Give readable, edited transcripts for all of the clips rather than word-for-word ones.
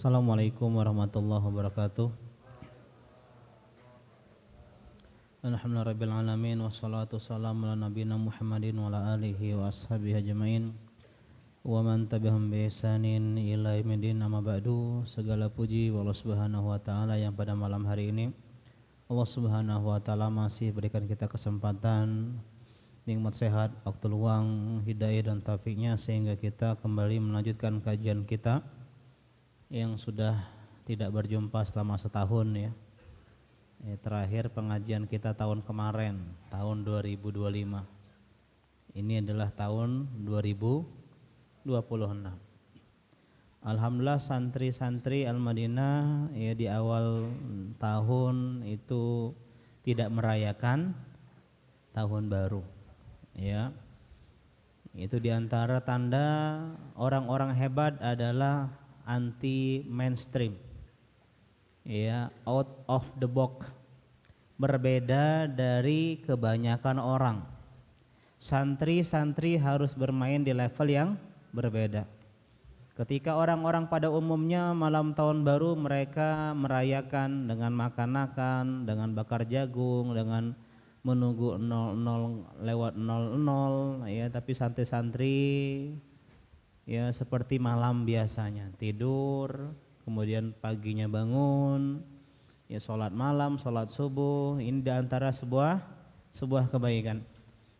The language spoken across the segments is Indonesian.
Assalamualaikum warahmatullahi wabarakatuh. Alhamdulillahirabbil alamin wassalatu wassalamu ala nabiyina Muhammadin wa ala alihi wa ashabihi ajmain wa man tabi'ahum bi ihsanin ila yaumil amma ba'du. Segala puji Allah Subhanahu wa taala yang pada malam hari ini Allah Subhanahu wa taala masih berikan kita kesempatan, nikmat sehat, waktu luang, hidayah dan taufiknya sehingga kita kembali melanjutkan kajian kita yang sudah tidak berjumpa selama setahun ya. Terakhir pengajian kita tahun kemarin, tahun 2025. Ini adalah tahun 2026. Alhamdulillah santri-santri Al-Madinah ya di awal tahun itu tidak merayakan tahun baru. Ya. Itu diantara tanda orang-orang hebat adalah anti mainstream, ya, out of the box, berbeda dari kebanyakan orang. Santri-santri harus bermain di level yang berbeda. Ketika orang-orang pada umumnya malam tahun baru mereka merayakan dengan makan-makan, dengan bakar jagung, dengan menunggu 00 lewat 00 ya, tapi santri-santri ya seperti malam biasanya, tidur, kemudian paginya bangun, ya sholat malam, sholat subuh. Ini diantara sebuah kebaikan.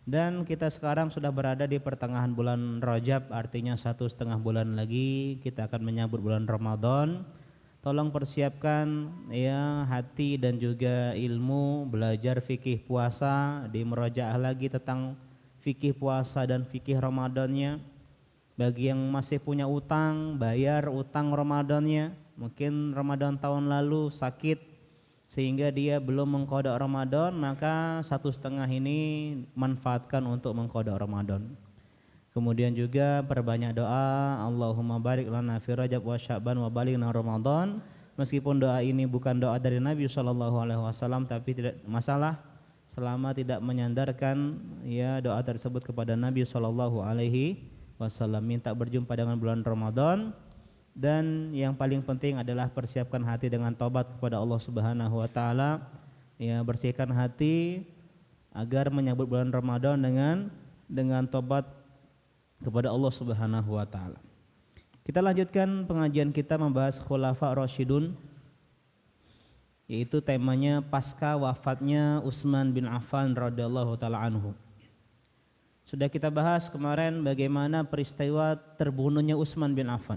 Dan kita sekarang sudah berada di pertengahan bulan Rajab, artinya 1,5 bulan lagi kita akan menyambut bulan Ramadan. Tolong persiapkan ya hati dan juga ilmu, belajar fikih puasa, di murajaah lagi tentang fikih puasa dan fikih Ramadannya. Bagi yang masih punya utang, bayar utang Ramadannya. Mungkin Ramadan tahun lalu sakit sehingga dia belum mengqada Ramadan, maka 1,5 ini manfaatkan untuk mengqada Ramadan. Kemudian juga perbanyak doa, Allahumma barik lana fi Rajab wa Sya'ban wa balighna Ramadan. Meskipun doa ini bukan doa dari Nabi SAW, tapi tidak masalah selama tidak menyandarkan ya doa tersebut kepada Nabi SAW. Minta berjumpa dengan bulan Ramadan. Dan yang paling penting adalah persiapkan hati dengan taubat kepada Allah Subhanahu wa taala. Ya, bersihkan hati agar menyambut bulan Ramadan dengan taubat kepada Allah Subhanahu wa taala. Kita lanjutkan pengajian kita membahas Khulafa Rasyidun, yaitu temanya pasca wafatnya Utsman bin Affan radhiyallahu taala anhu. Sudah kita bahas kemarin bagaimana peristiwa terbunuhnya Utsman bin Affan.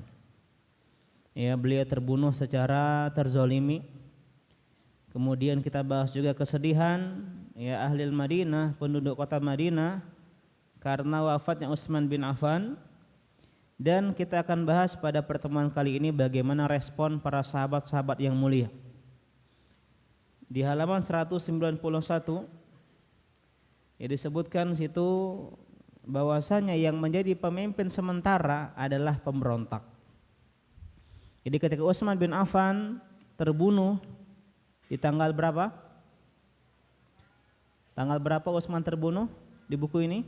Ya, beliau terbunuh secara terzolimi. Kemudian kita bahas juga kesedihan ya ahli Madinah, penduduk kota Madinah karena wafatnya Utsman bin Affan. Dan kita akan bahas pada pertemuan kali ini bagaimana respon para sahabat-sahabat yang mulia. Di halaman 191 ya disebutkan situ bahwasanya yang menjadi pemimpin sementara adalah pemberontak. Jadi ketika Utsman bin Affan terbunuh di tanggal berapa? Tanggal berapa Utsman terbunuh di buku ini?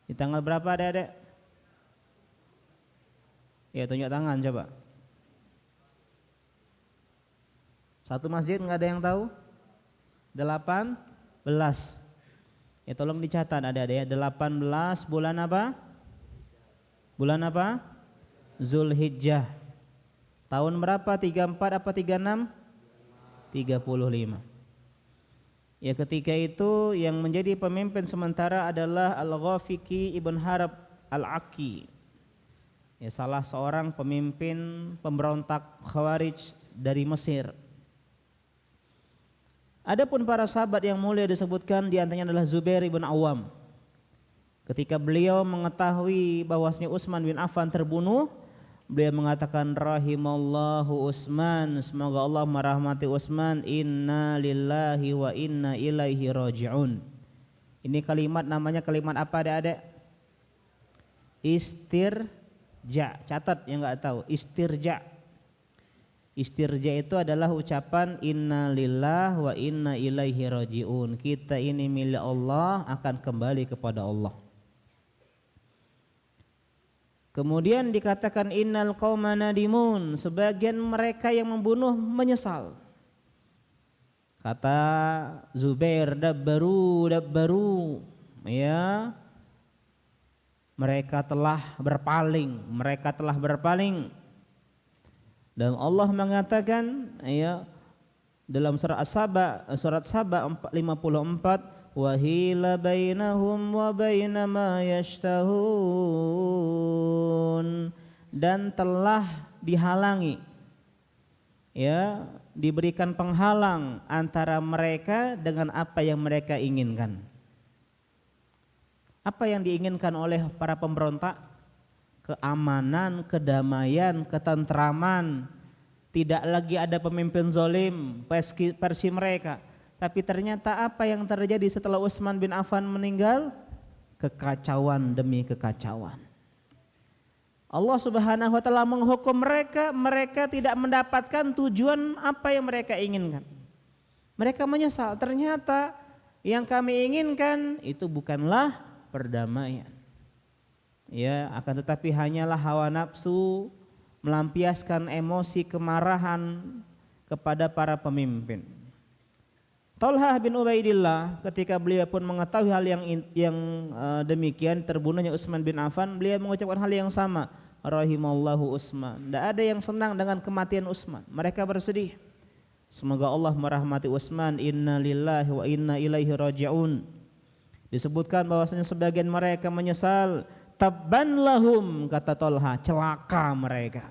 Di tanggal berapa Adik-adik? Ya, tunjuk tangan coba. Satu masjid nggak ada yang tahu? 18. Ya tolong dicatat adik-adik ya, 18 bulan apa? Bulan apa? Zulhijjah. Tahun berapa? 34 apa 36? 35. Ya ketika itu yang menjadi pemimpin sementara adalah Al-Ghafiqi Ibn Harb Al-Aqi. Ya salah seorang pemimpin pemberontak Khawarij dari Mesir. Adapun para sahabat yang mulia disebutkan di antaranya adalah Zubair bin Awam. Ketika beliau mengetahui bahwasanya Utsman bin Affan terbunuh, beliau mengatakan rahimallahu Utsman, semoga Allah merahmati Utsman, inna lillahi wa inna ilaihi raji'un. Ini kalimat namanya kalimat apa Adik-adik? Istirja. Catat yang enggak tahu, istirja. Istirja itu adalah ucapan inna lillah wa inna ilaihi raji'un. Kita ini milik Allah, akan kembali kepada Allah. Kemudian dikatakan innal qauma nadimun, sebagian mereka yang membunuh menyesal. Kata Zubair, dabbaru, ya, mereka telah berpaling. Dan Allah mengatakan, ya, dalam surat Saba 54, wa hila bainahum wa baina ma yashtahun, dan telah dihalangi, ya, diberikan penghalang antara mereka dengan apa yang mereka inginkan. Apa yang diinginkan oleh para pemberontak? Keamanan, kedamaian, ketentraman. Tidak lagi ada pemimpin zalim versi mereka. Tapi ternyata apa yang terjadi setelah Utsman bin Affan meninggal? Kekacauan demi kekacauan. Allah Subhanahu wa taala menghukum mereka tidak mendapatkan tujuan apa yang mereka inginkan. Mereka menyesal, ternyata yang kami inginkan itu bukanlah perdamaian. Ya, akan tetapi hanyalah hawa nafsu melampiaskan emosi kemarahan kepada para pemimpin. Talhah bin Ubaidillah ketika beliau pun mengetahui hal yang demikian, terbunuhnya Utsman bin Affan, beliau mengucapkan hal yang sama, rahimallahu Utsman. Tidak ada yang senang dengan kematian Utsman, mereka bersedih. Semoga Allah merahmati Utsman, inna lillahi wa inna ilaihi raji'un. Disebutkan bahwasanya sebagian mereka menyesal, tabban lahum, kata Talha, celaka mereka.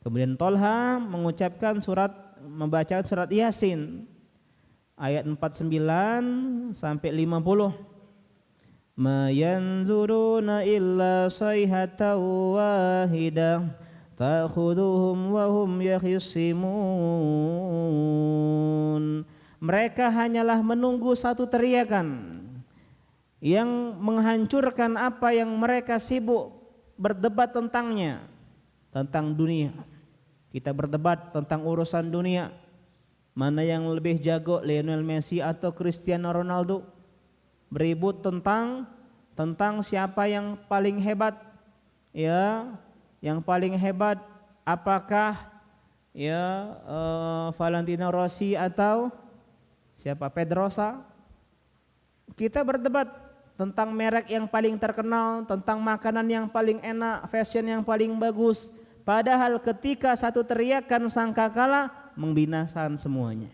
Kemudian Talha membaca surat Yasin ayat 49 sampai 50. Ma yanzuruna illa sayhatan wahidah ta'khuduhum wa hum yakhisimun. Mereka hanyalah menunggu satu teriakan yang menghancurkan apa yang mereka sibuk berdebat tentangnya, tentang dunia. Kita berdebat tentang urusan dunia, mana yang lebih jago, Lionel Messi atau Cristiano Ronaldo. Beribut tentang siapa yang paling hebat, ya, yang paling hebat apakah Valentino Rossi atau siapa, Pedrosa. Kita berdebat tentang merek yang paling terkenal, tentang makanan yang paling enak, fashion yang paling bagus. Padahal ketika satu teriakan sangkakala membinasakan semuanya.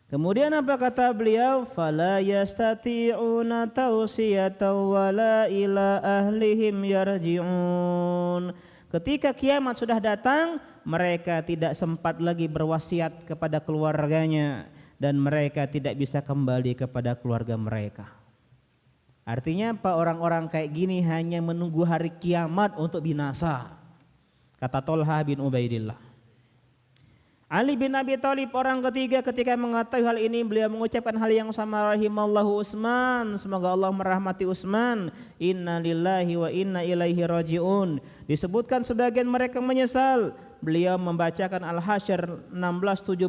Kemudian apa kata beliau? Fala yastati'una tawsiyatan wala ila ahlihim yarji'un. Ketika kiamat sudah datang, mereka tidak sempat lagi berwasiat kepada keluarganya dan mereka tidak bisa kembali kepada keluarga mereka. Artinya apa? Orang-orang kayak gini hanya menunggu hari kiamat untuk binasa. Kata Talha bin Ubaidillah. Ali bin Abi Thalib orang ketiga ketika mengetahui hal ini, beliau mengucapkan hal yang sama, rahimallahu Utsman, semoga Allah merahmati Utsman, inna lillahi wa inna ilaihi raji'un. Disebutkan sebagian mereka menyesal. Beliau membacakan Al-Hasyr 16-17,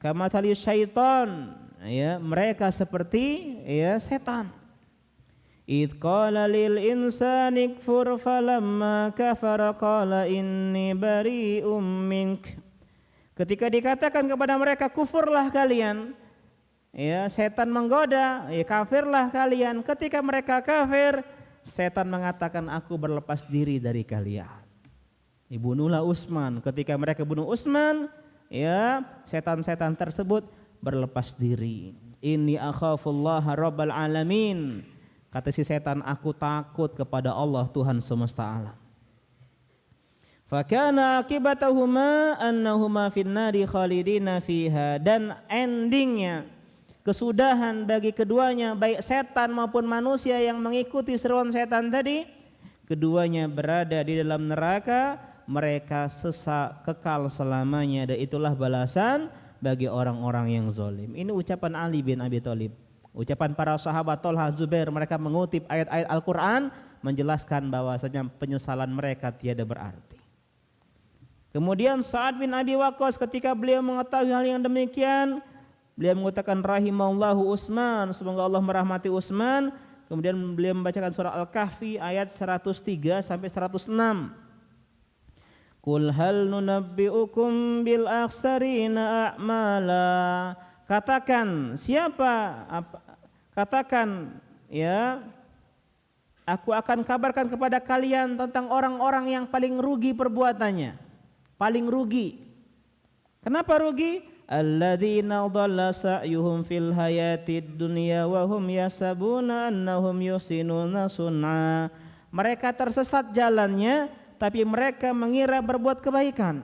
kamathali syaitan, ya, mereka seperti, ya, setan. Idh qala lil insani kfur falamma kafara qala inni bari'um mink. Ketika dikatakan kepada mereka kufurlah kalian, ya, setan menggoda, ya, kafirlah kalian. Ketika mereka kafir, setan mengatakan aku berlepas diri dari kalian. Dibunuhlah Utsman. Ketika mereka bunuh Utsman, ya, setan-setan tersebut berlepas diri. Inni akhafullaha rabbal alamin. Kata si setan, aku takut kepada Allah Tuhan semesta alam. Fakana akibatahuma annahuma finnari khalidina fiha. Dan endingnya, kesudahan bagi keduanya, baik setan maupun manusia yang mengikuti seruan setan tadi, keduanya berada di dalam neraka, mereka sesak kekal selamanya, dan itulah balasan bagi orang-orang yang zalim. Ini ucapan Ali bin Abi Thalib. Ucapan para sahabat Talha, Zubair, mereka mengutip ayat-ayat Al-Quran menjelaskan bahwasanya penyesalan mereka tiada berarti. Kemudian Sa'ad bin Abi Waqqas ketika beliau mengetahui hal yang demikian, beliau mengatakan rahimallahu Utsman, semoga Allah merahmati Utsman, kemudian beliau membacakan surah Al-Kahfi ayat 103 sampai 106. Qul hal nunabbi'ukum bil akhsarina a'mala. Katakan, katakan ya, aku akan kabarkan kepada kalian tentang orang-orang yang paling rugi perbuatannya. Paling rugi. Kenapa rugi? Alladzina dhalla sa'yuhum fil hayatid dunya wa hum yasabuna annahum yusinuna sun'a. Mereka tersesat jalannya, tapi mereka mengira berbuat kebaikan.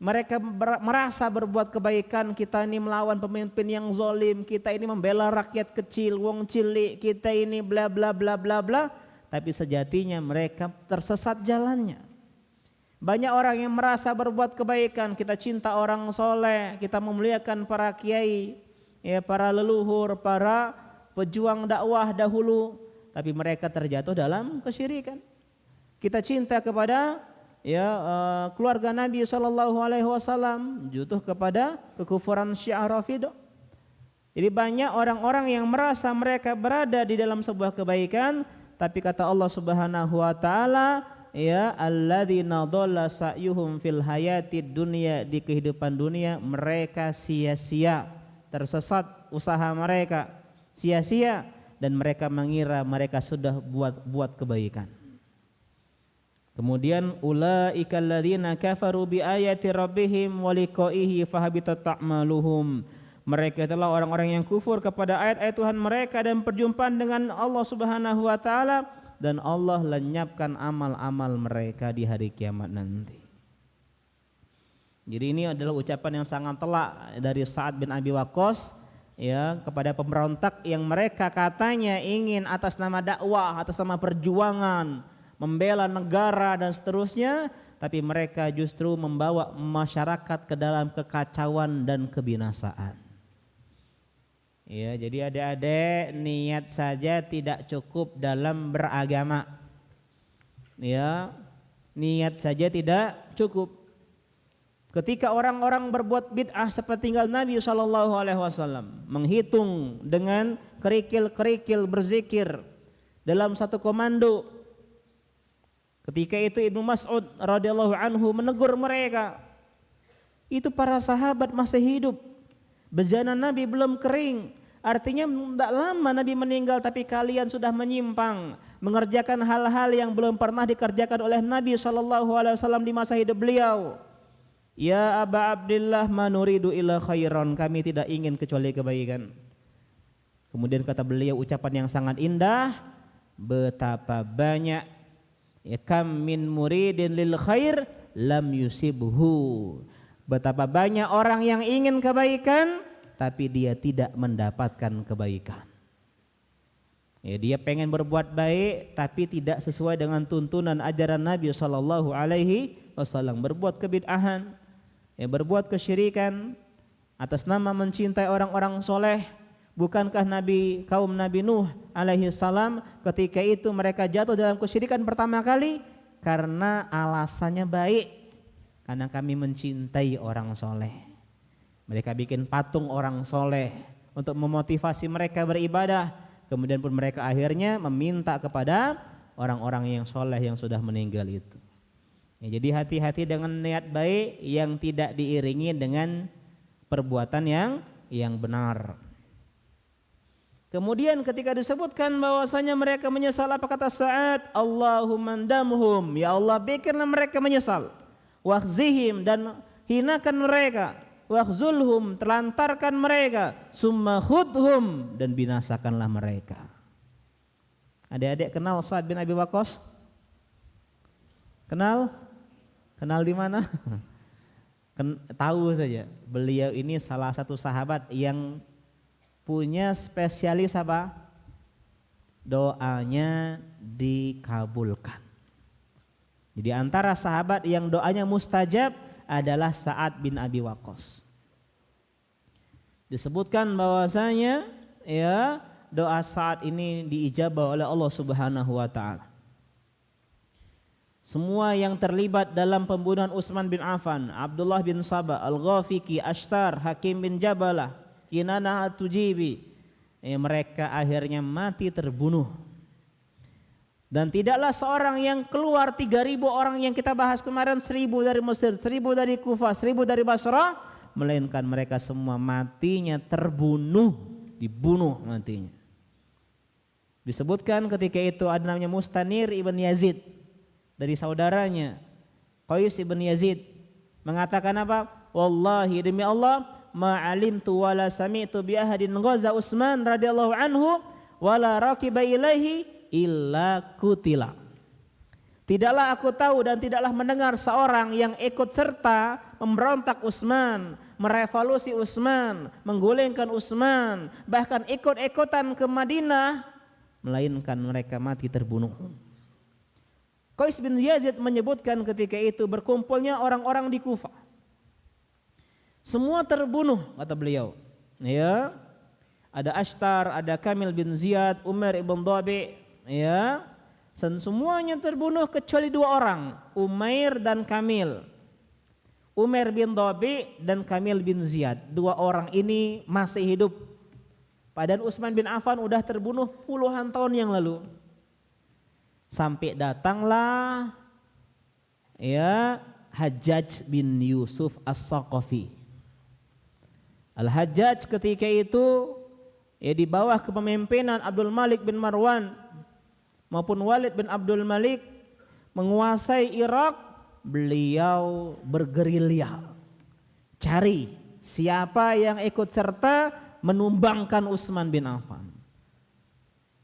Mereka merasa berbuat kebaikan, kita ini melawan pemimpin yang zalim, kita ini membela rakyat kecil, wong cilik, kita ini bla bla bla bla bla, tapi sejatinya mereka tersesat jalannya. Banyak orang yang merasa berbuat kebaikan, kita cinta orang soleh, kita memuliakan para kiai, ya, para leluhur, para pejuang dakwah dahulu, tapi mereka terjatuh dalam kesyirikan. Kita cinta kepada keluarga Nabi SAW, jatuh kepada kekufuran Syiah Rafidah. Jadi banyak orang-orang yang merasa mereka berada di dalam sebuah kebaikan, tapi kata Allah Subhanahu wa taala, ya alladzina dhalla sa'yuhum fil hayatid dunya, di kehidupan dunia mereka sia-sia, tersesat usaha mereka, sia-sia, dan mereka mengira mereka sudah buat kebaikan. Kemudian ulaikal ladzina kafaru bi ayati rabbihim wa liqaihi fahabitat a'maluhum. Mereka adalah orang-orang yang kufur kepada ayat-ayat Tuhan mereka dan perjumpaan dengan Allah Subhanahu wa taala, dan Allah lenyapkan amal-amal mereka di hari kiamat nanti. Jadi ini adalah ucapan yang sangat telak dari Sa'ad bin Abi Waqqas, ya, kepada pemberontak yang mereka katanya ingin atas nama dakwah, atas nama perjuangan, membela negara dan seterusnya, tapi mereka justru membawa masyarakat ke dalam kekacauan dan kebinasaan. Ya, jadi adik-adik, niat saja tidak cukup dalam beragama. Ya, niat saja tidak cukup. Ketika orang-orang berbuat bid'ah sepertinggal Nabi SAW, menghitung dengan kerikil-kerikil berzikir dalam satu komando. Ketika itu Ibnu Mas'ud radhiyallahu anhu menegur mereka. Itu para sahabat masih hidup, bejana Nabi belum kering. Artinya tidak lama Nabi meninggal, tapi kalian sudah menyimpang, mengerjakan hal-hal yang belum pernah dikerjakan oleh Nabi SAW di masa hidup beliau. Ya Aba Abdillah, manuridu illa khairan, kami tidak ingin kecuali kebaikan. Kemudian kata beliau ucapan yang sangat indah, betapa banyak, ya, kam min muridin lil khair lam yusibhu. Betapa banyak orang yang ingin kebaikan tapi dia tidak mendapatkan kebaikan. Ya, dia pengen berbuat baik tapi tidak sesuai dengan tuntunan ajaran Nabi sallallahu alaihi wasallam, berbuat kebid'ahan, ya, berbuat kesyirikan atas nama mencintai orang-orang soleh. Bukankah kaum Nabi Nuh alaihi salam ketika itu mereka jatuh dalam kesyirikan pertama kali karena alasannya baik, karena kami mencintai orang soleh. Mereka bikin patung orang soleh untuk memotivasi mereka beribadah. Kemudian pun mereka akhirnya meminta kepada orang-orang yang soleh yang sudah meninggal itu. Ya, jadi hati-hati dengan niat baik yang tidak diiringi dengan perbuatan yang benar. Kemudian ketika disebutkan bahwasanya mereka menyesal, apa kata Sa'ad? Allahumma ndamhum, ya Allah bikinlah mereka menyesal. Wakhzihim, dan hinakan mereka. Wakhzulhum, telantarkan mereka. Summa khudhum, dan binasakanlah mereka. Adik-adik kenal Sa'ad bin Abi Waqqas? Kenal? Kenal di mana? Tahu saja, beliau ini salah satu sahabat yang punya spesialis apa? Doanya dikabulkan. Jadi antara sahabat yang doanya mustajab adalah Sa'ad bin Abi Waqqas. Disebutkan bahwasanya, ya, doa Sa'ad ini diijabah oleh Allah Subhanahu wa taala. Semua yang terlibat dalam pembunuhan Utsman bin Affan, Abdullah bin Sabah, Al-Ghafiqi, Ashtar, Hakim bin Jabalah, Kinana At-Tujibi, mereka akhirnya mati terbunuh. Dan tidaklah seorang yang keluar 3.000 orang yang kita bahas kemarin, 1.000 dari Mesir, 1.000 dari Kufah, 1.000 dari Basrah, melainkan mereka semua matinya terbunuh, dibunuh matinya. Disebutkan ketika itu ada namanya Mustanir ibn Yazid dari saudaranya Qais ibn Yazid mengatakan apa? Wallahi demi Allah, ma'alimtu wala sami'tu bi ahadin ghaza Utsman radhiyallahu anhu wala raqiba ilaihi illa kutila. Tidaklah aku tahu dan tidaklah mendengar seorang yang ikut serta memberontak Utsman, merevolusi Utsman, menggulingkan Utsman, bahkan ikut-ikutan ke Madinah, melainkan mereka mati terbunuh. Qais bin Yazid menyebutkan ketika itu berkumpulnya orang-orang di Kufah. Semua terbunuh kata beliau. Ya. Ada Ashtar, ada Kamil bin Ziyad, Umar ibn Dhabi, ya. Dan semuanya terbunuh kecuali 2 orang, Umair dan Kamil. Umar bin Dhabi dan Kamil bin Ziyad. 2 orang ini masih hidup. Padahal Utsman bin Affan udah terbunuh puluhan tahun yang lalu. Sampai datanglah ya Hajjaj bin Yusuf As-Saqafi. Al-Hajjaj ketika itu ya di bawah kepemimpinan Abdul Malik bin Marwan maupun Walid bin Abdul Malik menguasai Irak. Beliau bergerilya cari siapa yang ikut serta menumbangkan Utsman bin Affan.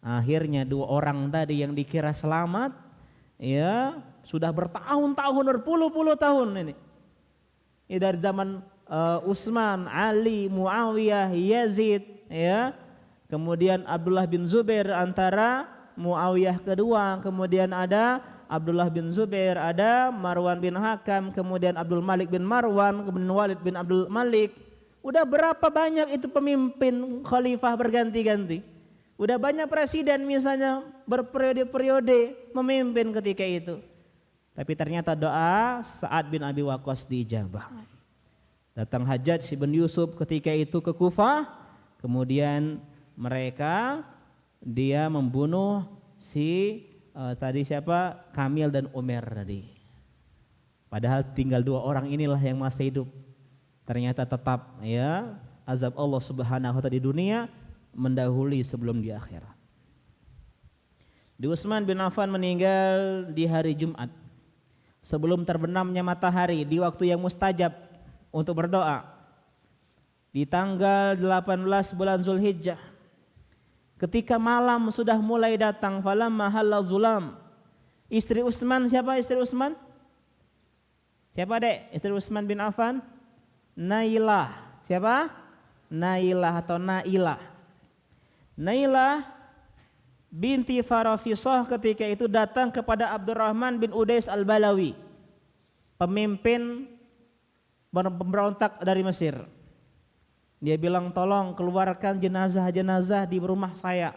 Akhirnya 2 orang tadi yang dikira selamat ya sudah bertahun-tahun, berpuluh-puluh tahun ini. Dari zaman Utsman, Ali, Muawiyah, Yazid, ya. Kemudian Abdullah bin Zubair antara Muawiyah kedua, kemudian ada Abdullah bin Zubair, ada Marwan bin Hakam, kemudian Abdul Malik bin Marwan, kemudian Walid bin Abdul Malik. Udah berapa banyak itu pemimpin khalifah berganti-ganti. Udah banyak presiden misalnya berperiode-periode memimpin ketika itu. Tapi ternyata doa Sa'ad bin Abi Waqqas diijabah. Datang Hajjaj bin Yusuf ketika itu ke Kufah, kemudian dia membunuh tadi siapa? Kamil dan Umar tadi. Padahal tinggal 2 orang inilah yang masih hidup. Ternyata tetap ya azab Allah Subhanahu wa taala di dunia mendahului sebelum di akhirat. Utsman bin Affan meninggal di hari Jumat sebelum terbenamnya matahari di waktu yang mustajab untuk berdoa. Di tanggal 18 bulan Zulhijjah, ketika malam sudah mulai datang, falamma halla zulam. Istri Utsman siapa? Istri Utsman? Siapa dek? Istri Utsman bin Affan? Nailah. Siapa? Nailah atau Nailah. Nailah binti Farafisah ketika itu datang kepada Abdurrahman bin Udais al-Balawi, pemimpin pemberontak dari Mesir. Dia bilang, tolong keluarkan jenazah-jenazah di rumah saya.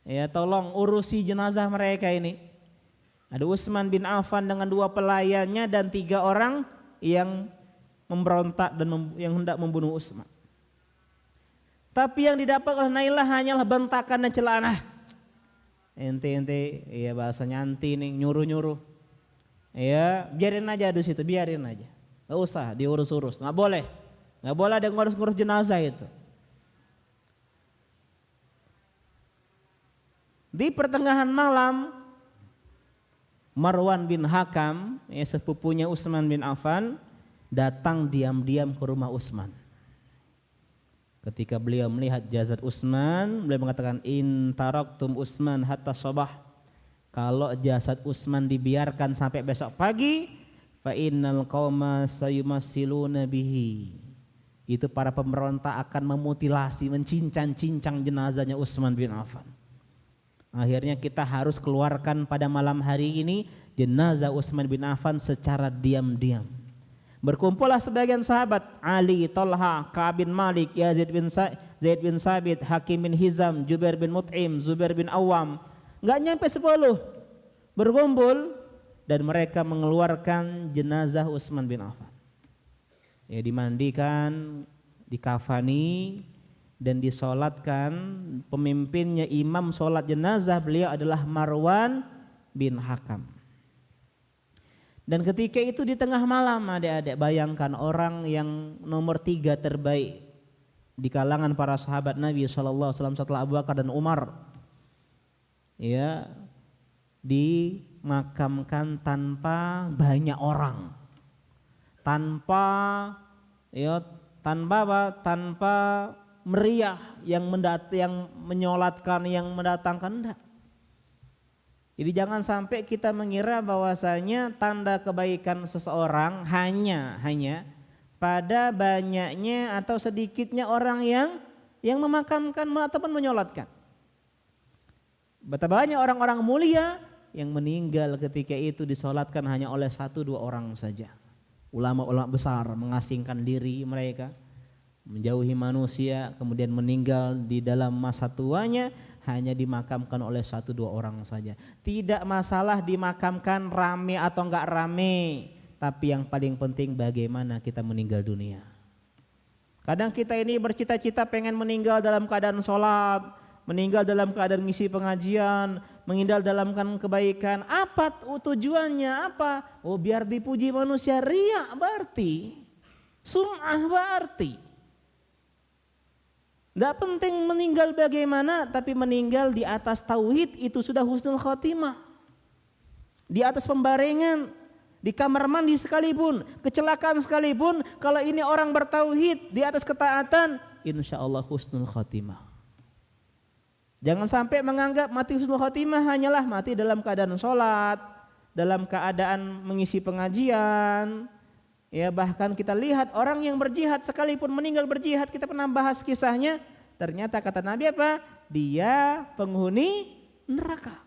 Ya, tolong urusi jenazah mereka ini. Ada Utsman bin Affan dengan 2 pelayannya dan 3 orang yang memberontak dan yang hendak membunuh Utsman. Tapi yang didapat oleh Nailah hanyalah bentakan dan celaan. Ente, ya bahasanya anti nih, nyuruh-nyuruh. Ya, biarin aja di situ, biarin aja. Gak usah diurus-urus, nggak boleh ada ngurus-ngurus jenazah itu. Di pertengahan malam, Marwan bin Hakam, sepupunya Utsman bin Affan, datang diam-diam ke rumah Utsman. Ketika beliau melihat jasad Utsman, beliau mengatakan, in taraktum Utsman hatta sabah. Kalau jasad Utsman dibiarkan sampai besok pagi, fa innal qauma sayumassiluna bihi. Itu para pemberontak akan memutilasi, mencincang-cincang jenazahnya Utsman bin Affan. Akhirnya kita harus keluarkan pada malam hari ini jenazah Utsman bin Affan secara diam-diam. Berkumpullah sebagian sahabat, Ali, Talha, Ka'ab bin Malik, Zaid bin Sabit, Hakim bin Hizam, Jubair bin Mut'im, Zubair bin Awam. Enggak nyampe 10 berkumpul dan mereka mengeluarkan jenazah Utsman bin Affan. Ya, dimandikan, dikafani, dan disolatkan, pemimpinnya imam solat jenazah beliau adalah Marwan bin Hakam. Dan ketika itu di tengah malam, adik-adik bayangkan orang yang nomor 3 terbaik di kalangan para sahabat Nabi SAW setelah Abu Bakar dan Umar, ya, dimakamkan tanpa banyak orang, tanpa meriah yang menyolatkan, yang mendatangkan, enggak. Jadi jangan sampai kita mengira bahwasanya tanda kebaikan seseorang hanya pada banyaknya atau sedikitnya orang yang memakamkan ataupun menyolatkan. Betapa banyak orang-orang mulia yang meninggal ketika itu disolatkan hanya oleh 1-2 orang saja. Ulama-ulama besar mengasingkan diri mereka, menjauhi manusia, kemudian meninggal di dalam masa tuanya hanya dimakamkan oleh 1-2 orang saja. Tidak masalah dimakamkan rame atau enggak rame, tapi yang paling penting bagaimana kita meninggal dunia. Kadang kita ini bercita-cita pengen meninggal dalam keadaan sholat, meninggal dalam keadaan ngisi pengajian, meninggal dalam kebaikan. Apa tujuannya? Apa? Oh, biar dipuji manusia. Riya berarti, sum'ah berarti. Tidak penting meninggal bagaimana, tapi meninggal di atas tauhid itu sudah husnul khotimah. Di atas pembaringan, di kamar mandi sekalipun, kecelakaan sekalipun, kalau ini orang bertauhid di atas ketaatan, insya Allah husnul khotimah. Jangan sampai menganggap mati husnul khotimah hanyalah mati dalam keadaan sholat, dalam keadaan mengisi pengajian. Ya, bahkan kita lihat orang yang berjihad sekalipun meninggal berjihad, kita pernah bahas kisahnya, ternyata kata Nabi apa? Dia penghuni neraka.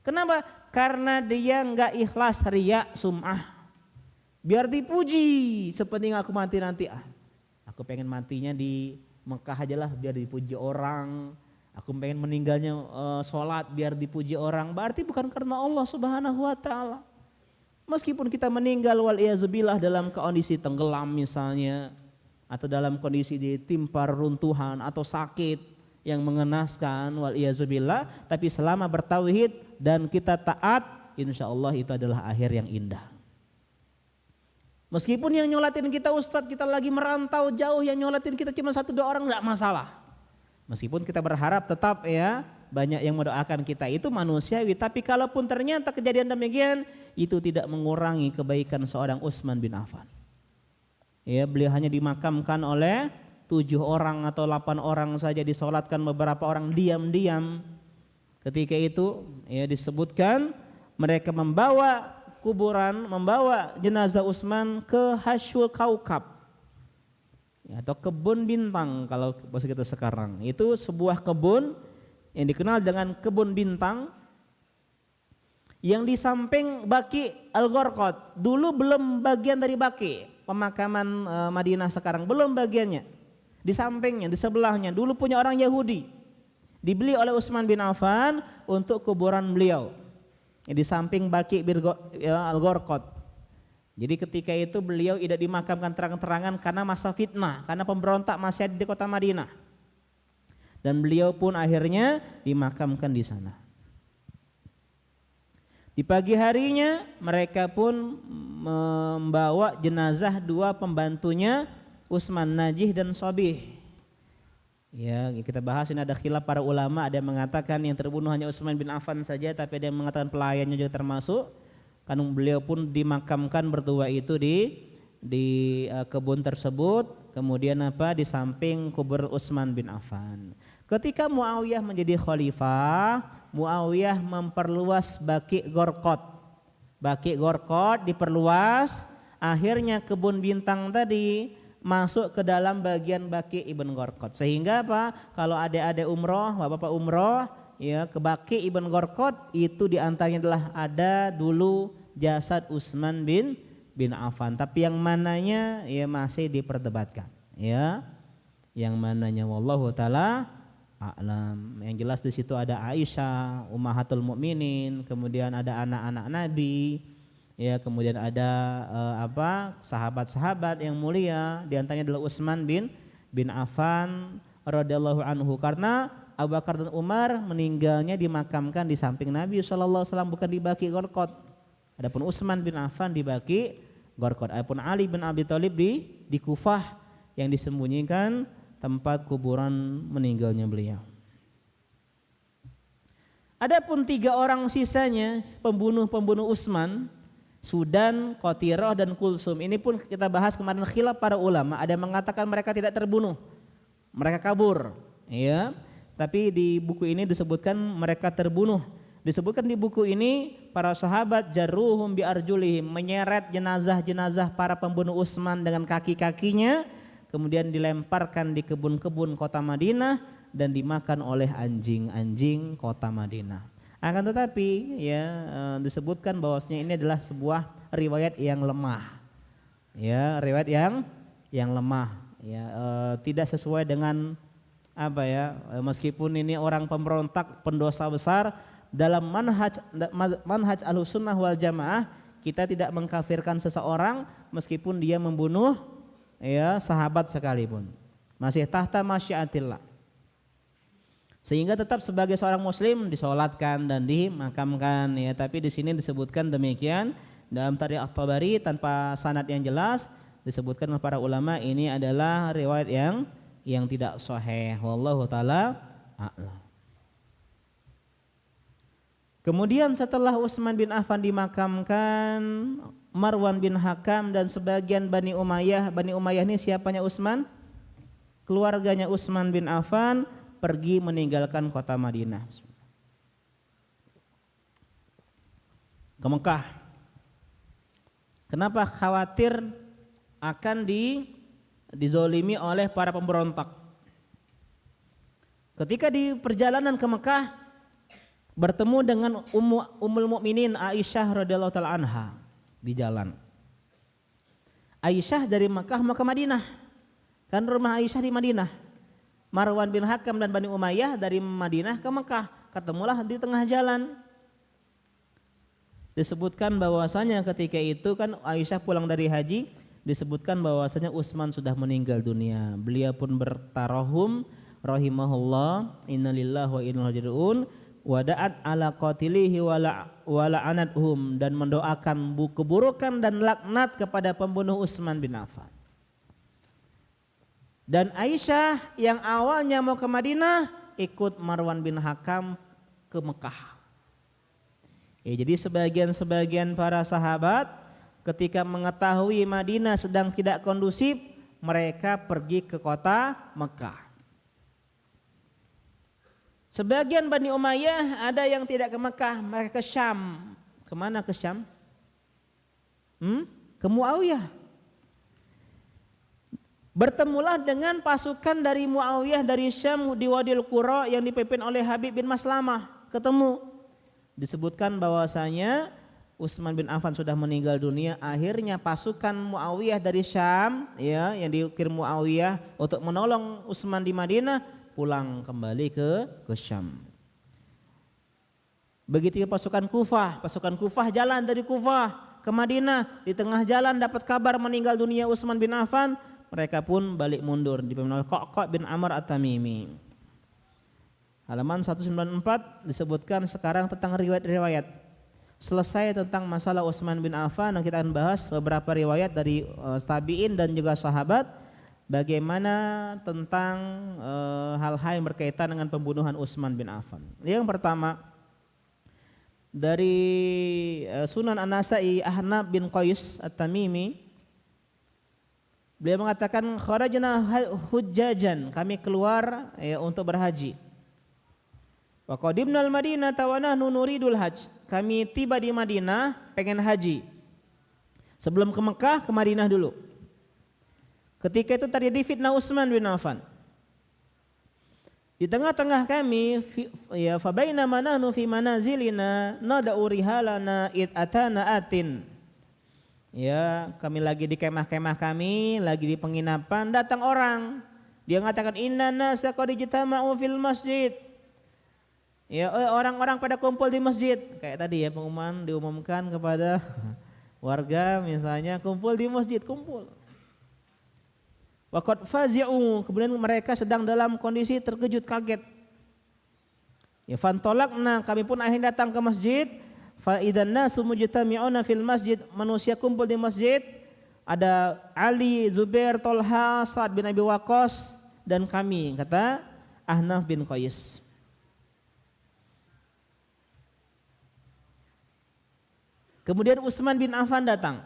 Kenapa? Karena dia enggak ikhlas, riya, sum'ah. Biar dipuji, sepenting aku mati nanti. Aku pengen matinya di Mekah aja lah biar dipuji orang. Aku pengen meninggalnya sholat biar dipuji orang. Berarti bukan karena Allah Subhanahu wa ta'ala. Meskipun kita meninggal wal-iyazubillah dalam kondisi tenggelam misalnya, atau dalam kondisi ditimpa runtuhan atau sakit yang mengenaskan wal-iyazubillah, tapi selama bertauhid dan kita taat, insya Allah itu adalah akhir yang indah. Meskipun yang nyolatin kita ustadz, kita lagi merantau jauh, yang nyolatin kita cuma 1-2 orang, enggak masalah. Meskipun kita berharap tetap ya banyak yang mendoakan kita, itu manusiawi. Tapi kalaupun ternyata kejadian demikian, itu tidak mengurangi kebaikan seorang Utsman bin Affan. Ya, beliau hanya dimakamkan oleh 7 orang atau 8 orang saja, disolatkan beberapa orang diam-diam. Ketika itu ya disebutkan mereka membawa jenazah Utsman ke Hashul Kaukab, ya, atau kebun bintang kalau bahasa kita sekarang. Itu sebuah kebun yang dikenal dengan kebun bintang yang di samping Baqi Al-Gharqad. Dulu belum bagian dari Baqi, pemakaman Madinah sekarang belum bagiannya. Di sampingnya, di sebelahnya dulu punya orang Yahudi, dibeli oleh Utsman bin Affan untuk kuburan beliau. Di samping Baqi Al-Gharqad. Jadi ketika itu beliau tidak dimakamkan terang-terangan karena masa fitnah, karena pemberontak masih ada di kota Madinah. Dan beliau pun akhirnya dimakamkan di sana. Di pagi harinya mereka pun membawa jenazah 2 pembantunya Utsman, Najih dan Sobih. Ya, kita bahas ini ada khilaf para ulama, ada yang mengatakan yang terbunuh hanya Utsman bin Affan saja, tapi ada yang mengatakan pelayannya juga termasuk. Karena beliau pun dimakamkan berdua itu di kebun tersebut, kemudian di samping kubur Utsman bin Affan. Ketika Muawiyah menjadi khalifah, Muawiyah memperluas Baqi Gharqad. Baqi Gharqad diperluas, akhirnya kebun bintang tadi masuk ke dalam bagian Baqi Ibn Gharqad. Sehingga kalau adik-adik umroh, bapak-bapak umroh, ya, ke Baqi Ibn Gharqad, itu diantaranya adalah ada dulu jasad Utsman bin Affan. Tapi yang mananya ya masih diperdebatkan, ya. Yang mananya wallahu taala a'lam. Yang jelas di situ ada Aisyah, ummahatul mukminin, kemudian ada anak-anak Nabi, ya, kemudian ada sahabat-sahabat yang mulia, di antaranya adalah Utsman bin Affan, radhiyallahu anhu, karena Abu Bakar dan Umar meninggalnya dimakamkan di samping Nabi sallallahu alaihi wasallam, bukan di Baqi Gharqad. Adapun Utsman bin Affan di Baqi Gharqad. Adapun Ali bin Abi Thalib di Kufah yang disembunyikan tempat kuburan meninggalnya beliau. Adapun 3 orang sisanya pembunuh Utsman, Sudan, Qatirah dan Kulsum. Ini pun kita bahas kemarin, khilaf para ulama. Ada yang mengatakan mereka tidak terbunuh, mereka kabur, ya. Tapi di buku ini disebutkan mereka terbunuh. Disebutkan di buku ini para sahabat jarruhum bi arjulihim, menyeret jenazah-jenazah para pembunuh Utsman dengan kaki-kakinya, kemudian dilemparkan di kebun-kebun kota Madinah dan dimakan oleh anjing-anjing kota Madinah. Akan tetapi ya disebutkan bahwasanya ini adalah sebuah riwayat yang lemah. Ya, riwayat yang lemah, ya tidak sesuai dengan apa ya, meskipun ini orang pemberontak, pendosa besar, dalam manhaj Ahlussunnah wal Jamaah kita tidak mengkafirkan seseorang meskipun dia membunuh ya sahabat sekalipun. Masih tahta masyiatillah. Sehingga tetap sebagai seorang muslim disolatkan dan dimakamkan, ya. Tapi di sini disebutkan demikian dalam Tarikh At-Tabari tanpa sanad yang jelas, disebutkan oleh para ulama ini adalah riwayat yang tidak sahih. Wallahu taala a'lam. Kemudian setelah Utsman bin Affan dimakamkan, Marwan bin Hakam dan sebagian Bani Umayyah ini siapanya Utsman? Keluarganya Utsman bin Affan pergi meninggalkan kota Madinah ke Mekah. Kenapa? Khawatir akan dizolimi oleh para pemberontak. Ketika di perjalanan ke Mekah bertemu dengan Ummul Mukminin Aisyah radhiyallahu taala anha di jalan. Aisyah dari Mekah mau ke Madinah, kan rumah Aisyah di Madinah. Marwan bin Hakam dan Bani Umayyah dari Madinah ke Mekah, ketemulah di tengah jalan. Disebutkan bahwasanya ketika itu kan Aisyah pulang dari haji, disebutkan bahwasanya Utsman sudah meninggal dunia. Beliau pun bertarahum rahimahullah, innalillahi wa inna ilaihi raji'un, wada'at ala qatilihi wa la'anathum, dan mendoakan keburukan dan laknat kepada pembunuh Utsman bin Affan. Dan Aisyah yang awalnya mau ke Madinah ikut Marwan bin Hakam ke Mekah. Ya, jadi sebagian para sahabat ketika mengetahui Madinah sedang tidak kondusif, mereka pergi ke kota Mekah. Sebagian Bani Umayyah ada yang tidak ke Mekah, mereka ke Syam. Kemana ke Syam? Ke Muawiyah. Bertemulah dengan pasukan dari Muawiyah dari Syam di Wadil Qura yang dipimpin oleh Habib bin Maslamah. Ketemu. Disebutkan bahwasanya Utsman bin Affan sudah meninggal dunia. Akhirnya pasukan Muawiyah dari Syam, ya, yang dikirim Muawiyah untuk menolong Utsman di Madinah, pulang kembali ke Syam. Begitu pasukan Kufah jalan dari Kufah ke Madinah, di tengah jalan dapat kabar meninggal dunia Utsman bin Affan. Mereka pun balik mundur dipimpin oleh Qaqqa bin Amr At-Tamimi. Halaman 194 disebutkan sekarang tentang riwayat-riwayat. Selesai tentang masalah Utsman bin Affan, dan kita akan bahas beberapa riwayat dari tabi'in dan juga sahabat bagaimana tentang hal-hal yang berkaitan dengan pembunuhan Utsman bin Affan. Yang pertama dari Sunan An-Nasa'i, Ahnab bin Qais At-Tamimi, beliau mengatakan kharajna hujjajan, kami keluar ya, untuk berhaji. Wa qadimnal Madinah wa nahnu nuridul hajj, kami tiba di Madinah pengen haji. Sebelum ke Mekah, ke Madinah dulu. Ketika itu terjadi fitnah Utsman bin Affan. Di tengah-tengah kami ya fa bainama nahnu fi manazilina nada'u rihalana id atana atin. Ya, kami lagi di kemah-kemah kami, lagi di penginapan, datang orang. Dia mengatakan inna nasa qad ijtama'u fil masjid. Ya, orang-orang pada kumpul di masjid. Kayak tadi ya, pengumuman diumumkan kepada warga misalnya kumpul di masjid, kumpul. Waqad fazi'u, kemudian mereka sedang dalam kondisi terkejut kaget. Ya fantolakna, kami pun akhirnya datang ke masjid. Fa idzan nasu mujtami'una fil masjid, manusia kumpul di masjid. Ada Ali, Zubair, Tolha, Sa'ad bin Abi Waqqas dan kami, kata Ahnaf bin Qais. Kemudian Utsman bin Affan datang.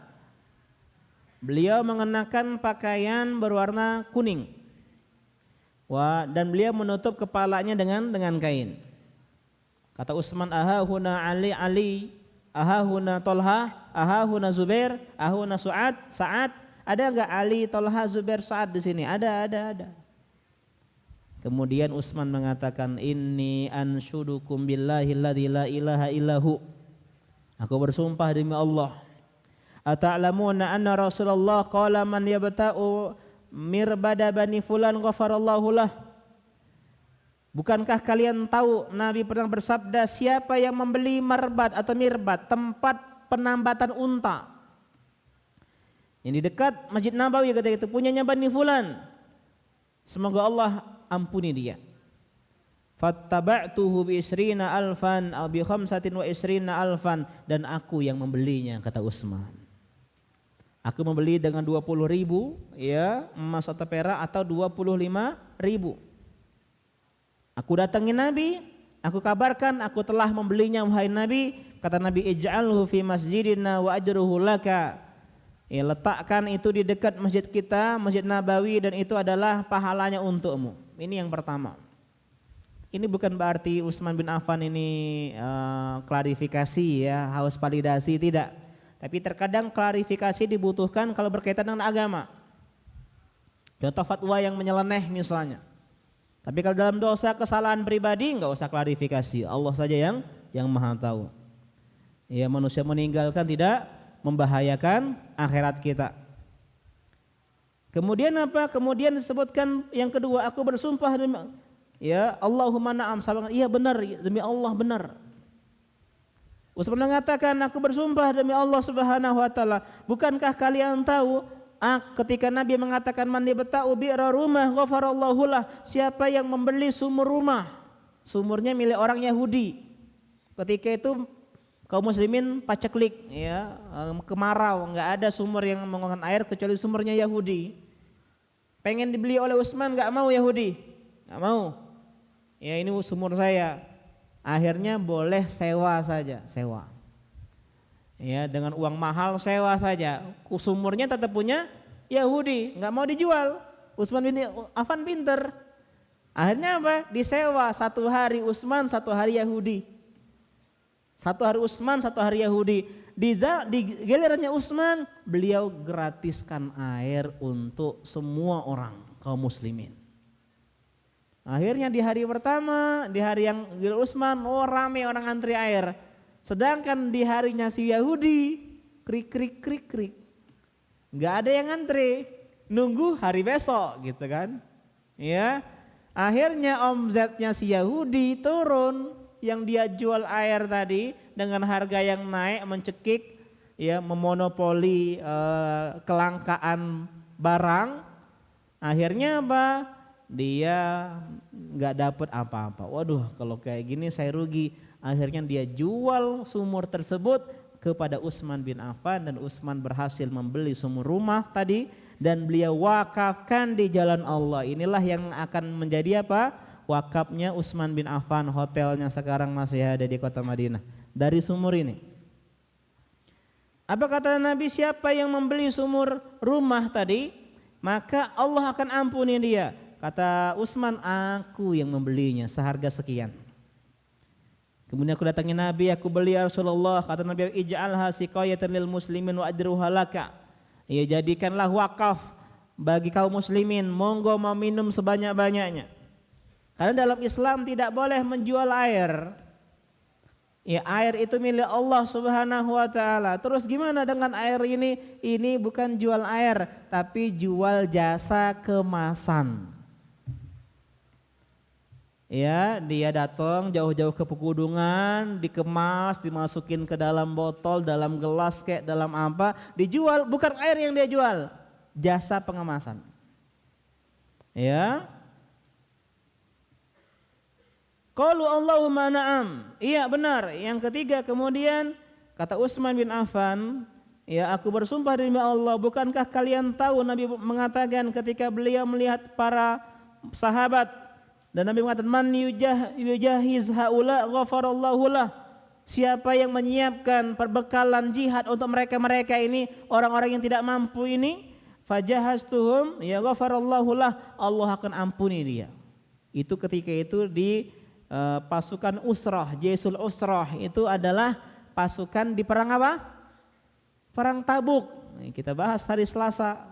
Beliau mengenakan pakaian berwarna kuning. Dan beliau menutup kepalanya dengan kain. Kata Utsman, ahahuna Ali, ahahuna Tolha, ahahuna Zubair, ahahuna Sa'ad. Ada enggak Ali, Tolha, Zubair, Sa'ad di sini? Ada. Kemudian Utsman mengatakan, inni anshudukum billahi alladzi la ilaha illahu. Aku bersumpah demi Allah. Ata'lamuna anna Rasulullah qala man yabta'u mirbada bani fulan ghafarallahu lah. Bukankah kalian tahu Nabi pernah bersabda, siapa yang membeli marbat atau mirbat, tempat penambatan unta yang di dekat Masjid Nabawi ketika itu, punyanya Bani Fulan, semoga Allah ampuni dia. Fattaba'tuhu bi isrina alfan aw bi khamsatin wa isrina alfan, dan aku yang membelinya, kata Utsman. Aku membeli dengan 20.000 ya, emas atau perak, atau 25.000. Aku datangi Nabi, aku kabarkan aku telah membelinya wahai Nabi. Kata Nabi, ij'alhu fi masjidina wa ajruhu laka. Ya, letakkan itu di dekat masjid kita, Masjid Nabawi, dan itu adalah pahalanya untukmu. Ini yang pertama. Ini bukan berarti Utsman bin Affan ini klarifikasi ya, haus validasi, tidak. Tapi terkadang klarifikasi dibutuhkan kalau berkaitan dengan agama. Contoh fatwa yang menyeleneh misalnya. Tapi kalau dalam dosa kesalahan pribadi enggak usah klarifikasi, Allah saja yang Maha tahu. Ya, manusia meninggalkan tidak membahayakan akhirat kita. Kemudian apa? Kemudian disebutkan yang kedua, aku bersumpah demi ya Allahumma na'am, iya benar, demi Allah benar. Utsman mengatakan, aku bersumpah demi Allah Subhanahu wa taala, bukankah kalian tahu ketika Nabi mengatakan man yabta'u bi'ra rumah ghafarallahu lah, siapa yang membeli sumur rumah, sumurnya milik orang Yahudi. Ketika itu kaum muslimin paceklik ya, kemarau, enggak ada sumur yang mengeluarkan air kecuali sumurnya Yahudi. Pengen dibeli oleh Utsman, enggak mau Yahudi. Enggak mau. Ya, ini sumur saya. Akhirnya boleh sewa saja, sewa. Ya, dengan uang mahal sewa saja. Sumurnya tetap punya Yahudi, enggak mau dijual. Utsman bin Affan pinter. Akhirnya apa? Disewa, 1 hari Utsman, 1 hari Yahudi. 1 hari Utsman, 1 hari Yahudi. Di gilirannya Utsman, beliau gratiskan air untuk semua orang kaum muslimin. Akhirnya di hari pertama, di hari yang Utsman, rame orang antri air. Sedangkan di harinya si Yahudi, krik. Enggak ada yang antri, nunggu hari besok gitu kan. Ya. Akhirnya omzetnya si Yahudi turun, yang dia jual air tadi dengan harga yang naik mencekik ya, memonopoli kelangkaan barang. Akhirnya apa? Dia nggak dapat apa-apa. Waduh, kalau kayak gini saya rugi. Akhirnya dia jual sumur tersebut kepada Utsman bin Affan, dan Utsman berhasil membeli sumur rumah tadi dan beliau wakafkan di jalan Allah. Inilah yang akan menjadi apa? Wakafnya Utsman bin Affan, hotelnya sekarang masih ada di kota Madinah dari sumur ini. Apa kata Nabi, siapa yang membeli sumur rumah tadi, maka Allah akan ampuni dia. Kata Utsman, aku yang membelinya seharga sekian. Kemudian aku datangi Nabi, aku beli ya Rasulullah. Kata Nabi, ij'alha siqayatan lil muslimin wa ajruha laka. Ya, jadikanlah wakaf bagi kaum muslimin, monggo mau minum sebanyak-banyaknya. Karena dalam Islam tidak boleh menjual air. Ya, air itu milik Allah Subhanahu wa taala. Terus gimana dengan air ini? Ini bukan jual air, tapi jual jasa kemasan. Ya, dia datang jauh-jauh ke pegunungan, dikemas, dimasukin ke dalam botol, dalam gelas, kayak dalam apa, dijual. Bukan air yang dia jual, jasa pengemasan. Ya. Qalu Allahumma na'am. Iya benar. Yang ketiga kemudian kata Utsman bin Affan, ya aku bersumpah demi Allah, bukankah kalian tahu Nabi mengatakan ketika beliau melihat para sahabat dan Nabi mengatakan man yujahiz haula ghafarallahu lah. Siapa yang menyiapkan perbekalan jihad untuk mereka-mereka ini, orang-orang yang tidak mampu ini, fajahaztuhum ya ghafarallahu lah, Allah akan ampuni dia. Itu ketika itu di pasukan Usrah, Jaisul Usrah itu adalah pasukan di perang apa? Perang Tabuk. Kita bahas hari Selasa.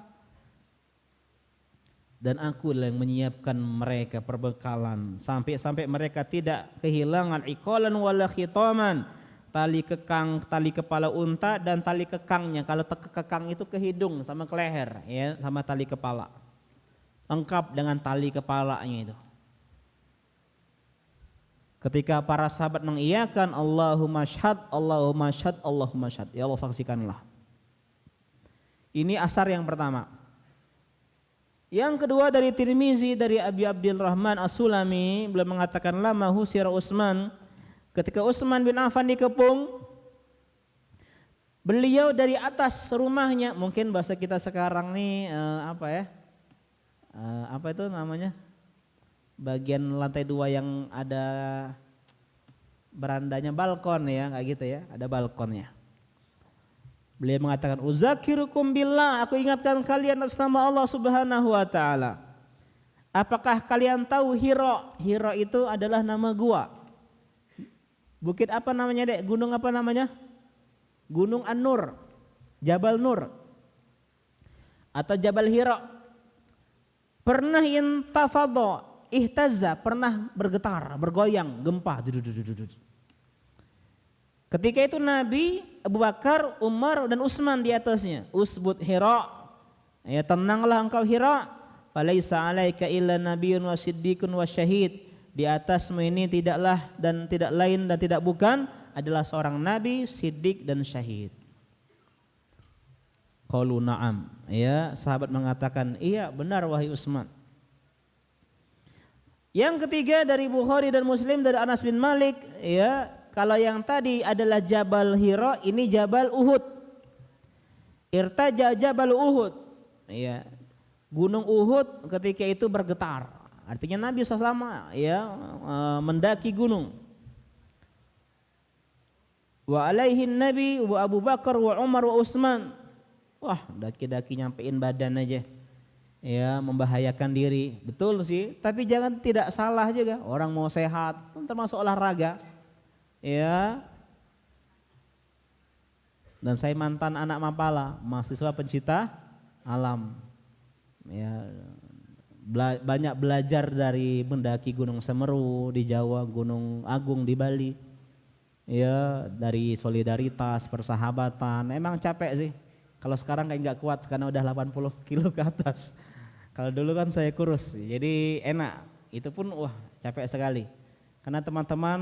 Dan aku yang menyiapkan mereka perbekalan sampai mereka tidak kehilangan iqalan wala khitaman, tali kekang, tali kepala unta dan tali kekangnya. Kalau kekang itu ke hidung sama ke leher, ya, sama tali kepala. Lengkap dengan tali kepalanya itu. Ketika para sahabat mengiyakan Allahumma syhad, Allahumma syhad, Allahumma syhad, ya Allah saksikanlah. Ini asar yang pertama. Yang kedua dari Tirmizi dari Abi Abdurrahman As-Sulami, beliau mengatakan lama husira Utsman, ketika Utsman bin Affan dikepung, beliau dari atas rumahnya, mungkin bahasa kita sekarang nih apa ya? Apa itu namanya? Bagian lantai 2 yang ada berandanya, balkon ya, kayak gitu ya, ada balkonnya. Beliau mengatakan uzakirukum billah, aku ingatkan kalian atas nama Allah Subhanahu wa taala. Apakah kalian tahu Hira? Hira itu adalah nama gua. Bukit apa namanya, Dek? Gunung apa namanya? Gunung An-Nur, Jabal Nur atau Jabal Hira. Pernah intafadha, ihtazza, pernah bergetar, bergoyang, gempa. Ketika itu Nabi, Abu Bakar, Umar dan Utsman di atasnya. Usbut Hira, ya tenanglah engkau Hira. Falaisa alaika illa nabiyyun wa siddiqun wa syahid. Di atasmu ini tidaklah dan tidak lain dan tidak bukan adalah seorang nabi, siddiq dan syahid. Qalu na'am, ya sahabat mengatakan iya benar wahai Utsman. Yang ketiga dari Bukhari dan Muslim dari Anas bin Malik, ya kalau yang tadi adalah Jabal Hira, ini Jabal Uhud. Irtaja Jabal Uhud, ya Gunung Uhud ketika itu bergetar. Artinya Nabi SAW ya mendaki gunung. Wa alaihin Nabi wa Abu Bakar wa Umar wa Utsman. Wah, daki-daki nyampein badan aja. Ya, membahayakan diri. Betul sih, tapi jangan tidak salah juga. Orang mau sehat, termasuk olahraga. Ya. Dan saya mantan anak Mapala, mahasiswa pencinta alam. Ya, banyak belajar dari mendaki Gunung Semeru di Jawa, Gunung Agung di Bali. Ya, dari solidaritas, persahabatan. Emang capek sih. Kalau sekarang kayak nggak kuat karena udah 80 kilo ke atas. Kalau dulu kan saya kurus, jadi enak. Itu pun wah capek sekali. Karena teman-teman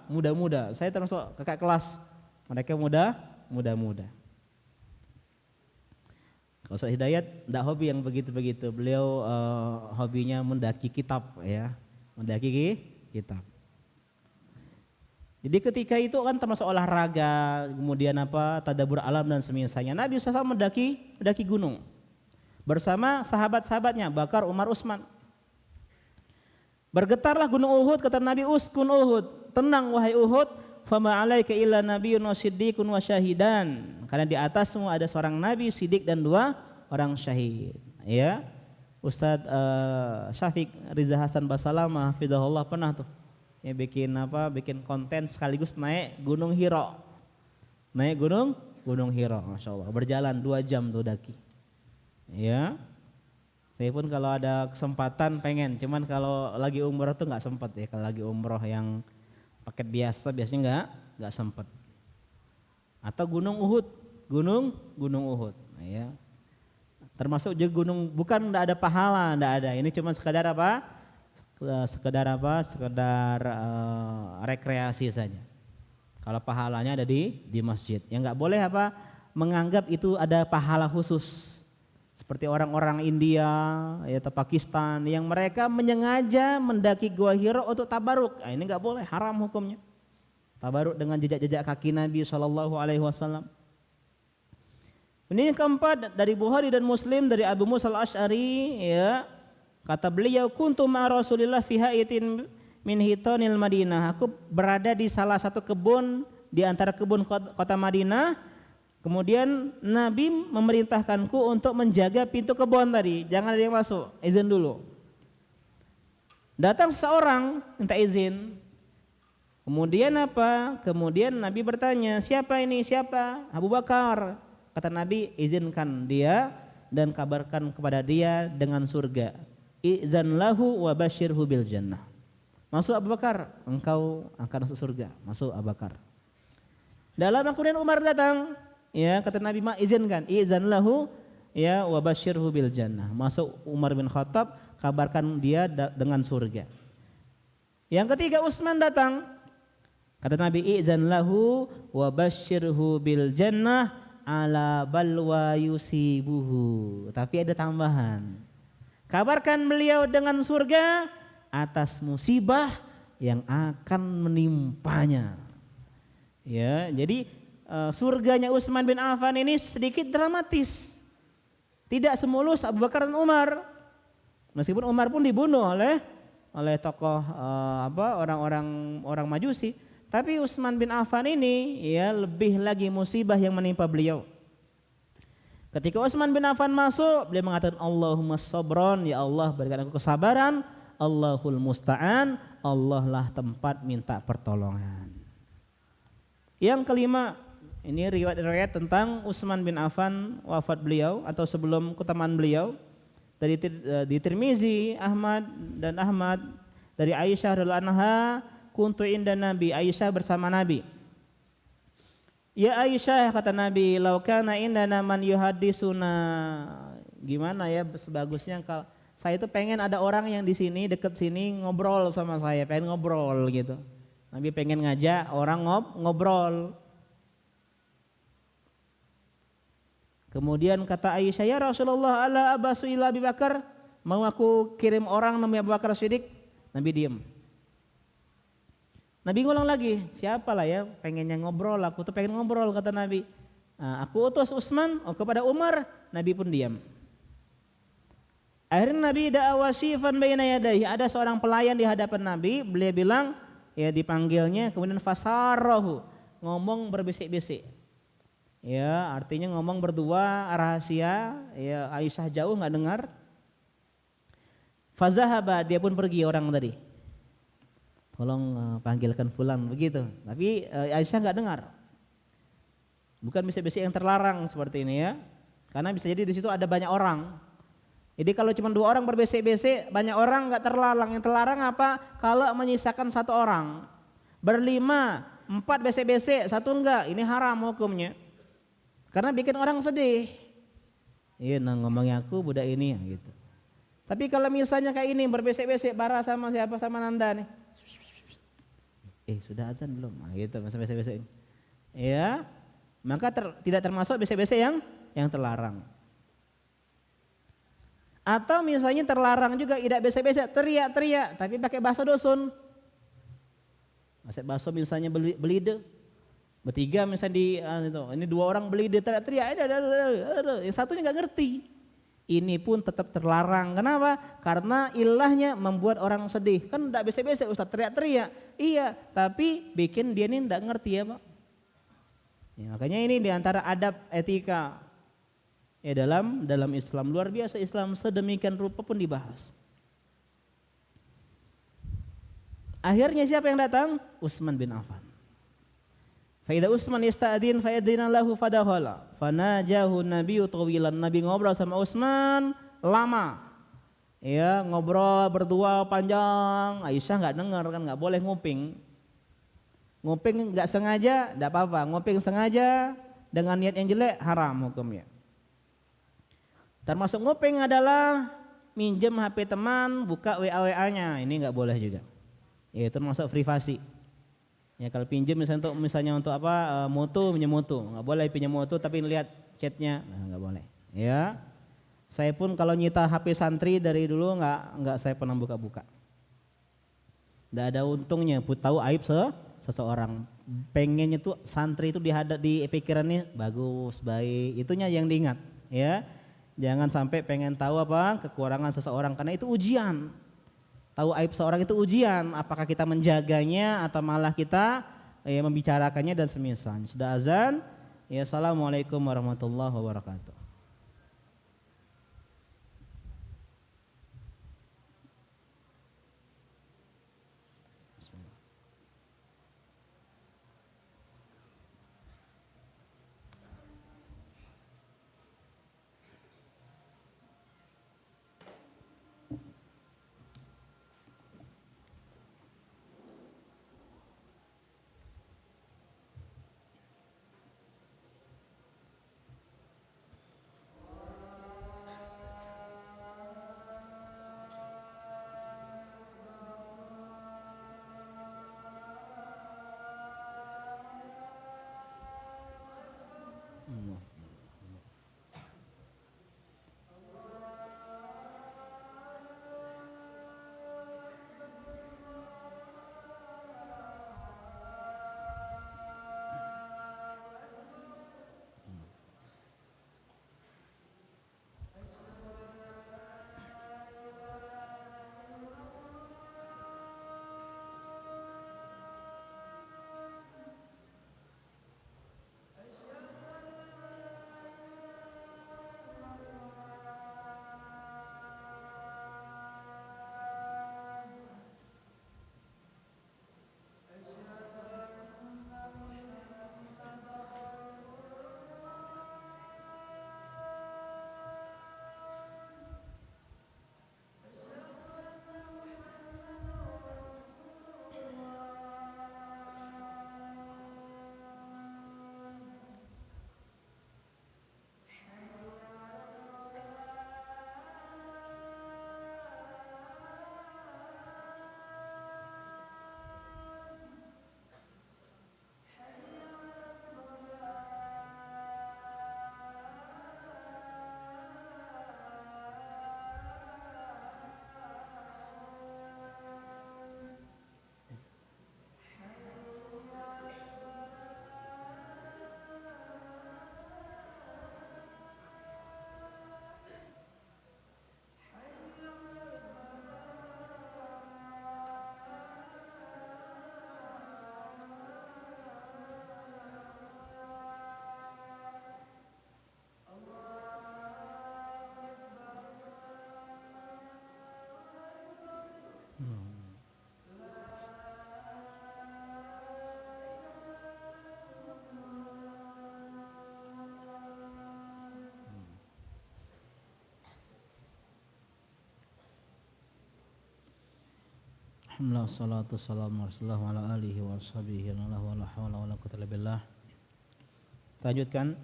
muda-muda. Saya termasuk kakak kelas. Mereka muda-muda. Kalau Ustaz Hidayat enggak hobi yang begitu-begitu. Beliau hobinya mendaki kitab ya. Mendaki kitab. Jadi ketika itu kan termasuk olahraga, kemudian tadabbur alam dan semisalnya. Nabi SAW mendaki gunung bersama sahabat-sahabatnya, Bakar, Umar, Utsman. Bergetarlah gunung Uhud, kata Nabi, uskun Uhud, tenang wahai Uhud, fama alaika illa nabiyyun wa siddiqun wa syahidan. Karena di atasmu ada seorang nabi, siddiq dan 2 orang syahid. Ya, Ustadz Syafiq Riza Hasan Basalamah, hafizahullah, pernah tuh ya bikin konten sekaligus naik Gunung Hira. Naik Gunung Hira, Masya Allah, berjalan 2 jam tuh daki. Ya, saya pun kalau ada kesempatan pengen, cuman kalau lagi umroh tuh nggak sempat ya. Kalau lagi umroh yang paket biasanya nggak sempat. Atau Gunung Uhud, Gunung Uhud, ya. Termasuk juga gunung, bukan nggak ada pahala, nggak ada. Ini cuma sekedar sekedar rekreasi saja. Kalau pahalanya ada di masjid. Yang nggak boleh menganggap itu ada pahala khusus. seperti orang-orang India ya, atau Pakistan yang mereka menyengaja mendaki Gua Hira untuk tabaruk. Nah, ini nggak boleh, haram hukumnya. Tabaruk dengan jejak-jejak kaki Nabi Shallallahu Alaihi Wasallam. Ini yang keempat dari Bukhari dan Muslim dari Abu Musa al-Asy'ari ya, kata beliau, kuntu ma Rasulillah fi haitin min hitanil Madinah. Aku berada di salah satu kebun di antara kebun kota Madinah. Kemudian Nabi memerintahkanku untuk menjaga pintu kebun tadi, jangan ada yang masuk, izin dulu. Datang seseorang minta izin. Kemudian apa? Kemudian Nabi bertanya, siapa ini? Siapa? Abu Bakar. Kata Nabi, izinkan dia dan kabarkan kepada dia dengan surga. Izan lahu wa basyirhu bil jannah. Masuk Abu Bakar, engkau akan masuk surga. Masuk Abu Bakar. Dalam kemudian Umar datang. Ya, kata Nabi, izinkan, izan lahu ya wa basyirhu bil jannah. Masuk Umar bin Khattab, kabarkan dia dengan surga. Yang ketiga Utsman datang. Kata Nabi, izan lahu wa basyirhu bil jannah ala balwa yusibuhu. Tapi ada tambahan. Kabarkan beliau dengan surga atas musibah yang akan menimpanya. Ya, jadi surganya Utsman bin Affan ini sedikit dramatis. Tidak semulus Abu Bakar dan Umar. Meskipun Umar pun dibunuh oleh tokoh orang Majusi, tapi Utsman bin Affan ini ya lebih lagi musibah yang menimpa beliau. Ketika Utsman bin Affan masuk, beliau mengatakan Allahumma sabron, ya Allah berikan aku kesabaran, Allahul musta'an, Allah lah tempat minta pertolongan. Yang kelima, ini riwayat-riwayat tentang Utsman bin Affan wafat beliau atau sebelum keutamaan beliau dari di Tirmizi, Ahmad dari Aisyah radhiyallahu anha, kuntu inda Nabi, Aisyah bersama Nabi. Ya Aisyah, kata Nabi, lau kana indana man yuhaddisuna. Gimana ya sebagusnya kalau saya itu pengen ada orang yang di sini dekat sini ngobrol sama saya, pengen ngobrol gitu. Nabi pengen ngajak orang ngobrol. Kemudian kata Aisyah, ya Rasulullah, ala abasu ila Abi Bakar, mau aku kirim orang namanya Abu Bakar Siddiq? Nabi diam. Nabi ngulang lagi, siapalah ya pengennya ngobrol, aku tuh pengen ngobrol, kata Nabi. Aku utus Utsman kepada Umar, Nabi pun diam. Akhirnya Nabi da'awasifan baina yadayhi, ada seorang pelayan di hadapan Nabi, beliau bilang, ya dipanggilnya, kemudian fasarahu, ngomong berbisik-bisik. Ya, artinya ngomong berdua rahasia, ya Aisyah jauh enggak dengar. Fazahaba, dia pun pergi orang tadi. Tolong panggilkan fulan begitu. Tapi Aisyah enggak dengar. Bukan bisik-bisik yang terlarang seperti ini ya. Karena bisa jadi di situ ada banyak orang. Jadi kalau cuma 2 orang berbisik-bisik, banyak orang enggak terlarang. Yang terlarang apa? Kalau menyisakan 1 orang. Berlima, 4 besek-besek, 1 enggak, ini haram hukumnya. Karena bikin orang sedih. Iya, ngomongnya aku budak ini gitu. Tapi kalau misalnya kayak ini berbesek-besek, Bara sama siapa sama Nanda nih. Sudah azan belum? Gitu, masa besek-besek. Ya, maka tidak termasuk besek-besek yang terlarang. Atau misalnya terlarang juga tidak besek-besek, teriak-teriak, tapi pakai bahasa dusun. Bahasa misalnya belide. Bertiga misalnya ini 2 orang beli dia teriak-teriak, yang satunya nggak ngerti. Ini pun tetap terlarang. Kenapa? Karena ilahnya membuat orang sedih. Kan tidak biasa-biasa Ustaz teriak-teriak. Iya, tapi bikin dia ini tidak ngerti ya Pak. Ya, makanya ini diantara adab etika ya dalam Islam, luar biasa Islam, sedemikian rupa pun dibahas. Akhirnya siapa yang datang? Utsman bin Affan. Faida Utsman yasta'din fa'adina lahu fadakhala fanajahu nabiyyu tawilan. Nabi ngobrol sama Utsman lama. Ya, ngobrol berdua panjang. Aisyah enggak dengar kan, enggak boleh nguping. Nguping enggak sengaja enggak apa-apa, nguping sengaja dengan niat yang jelek haram hukumnya. Termasuk nguping adalah minjem HP teman, buka WA-WA-nya, ini enggak boleh juga. Ya, termasuk privasi. Ya kalau pinjam misalnya untuk apa moto, pinjam moto, nggak boleh pinjam moto tapi lihat chatnya, nggak boleh. Ya, Saya pun kalau nyita HP santri dari dulu nggak saya pernah buka-buka. Nggak ada untungnya, tahu aib seseorang. Pengennya tuh santri itu di pikirannya bagus, baik, itunya yang diingat, ya. Jangan sampai pengen tahu apa kekurangan seseorang, karena itu ujian. Tahu aib seorang itu ujian, apakah kita menjaganya atau malah kita membicarakannya dan semisal. Sudah azan, ya. Assalamualaikum warahmatullahi wabarakatuh. Alhamdulillah, salatu wassalamu ala alihi wa sahbihi wa la hawla wa la quwwata illa billah. Lanjutkan.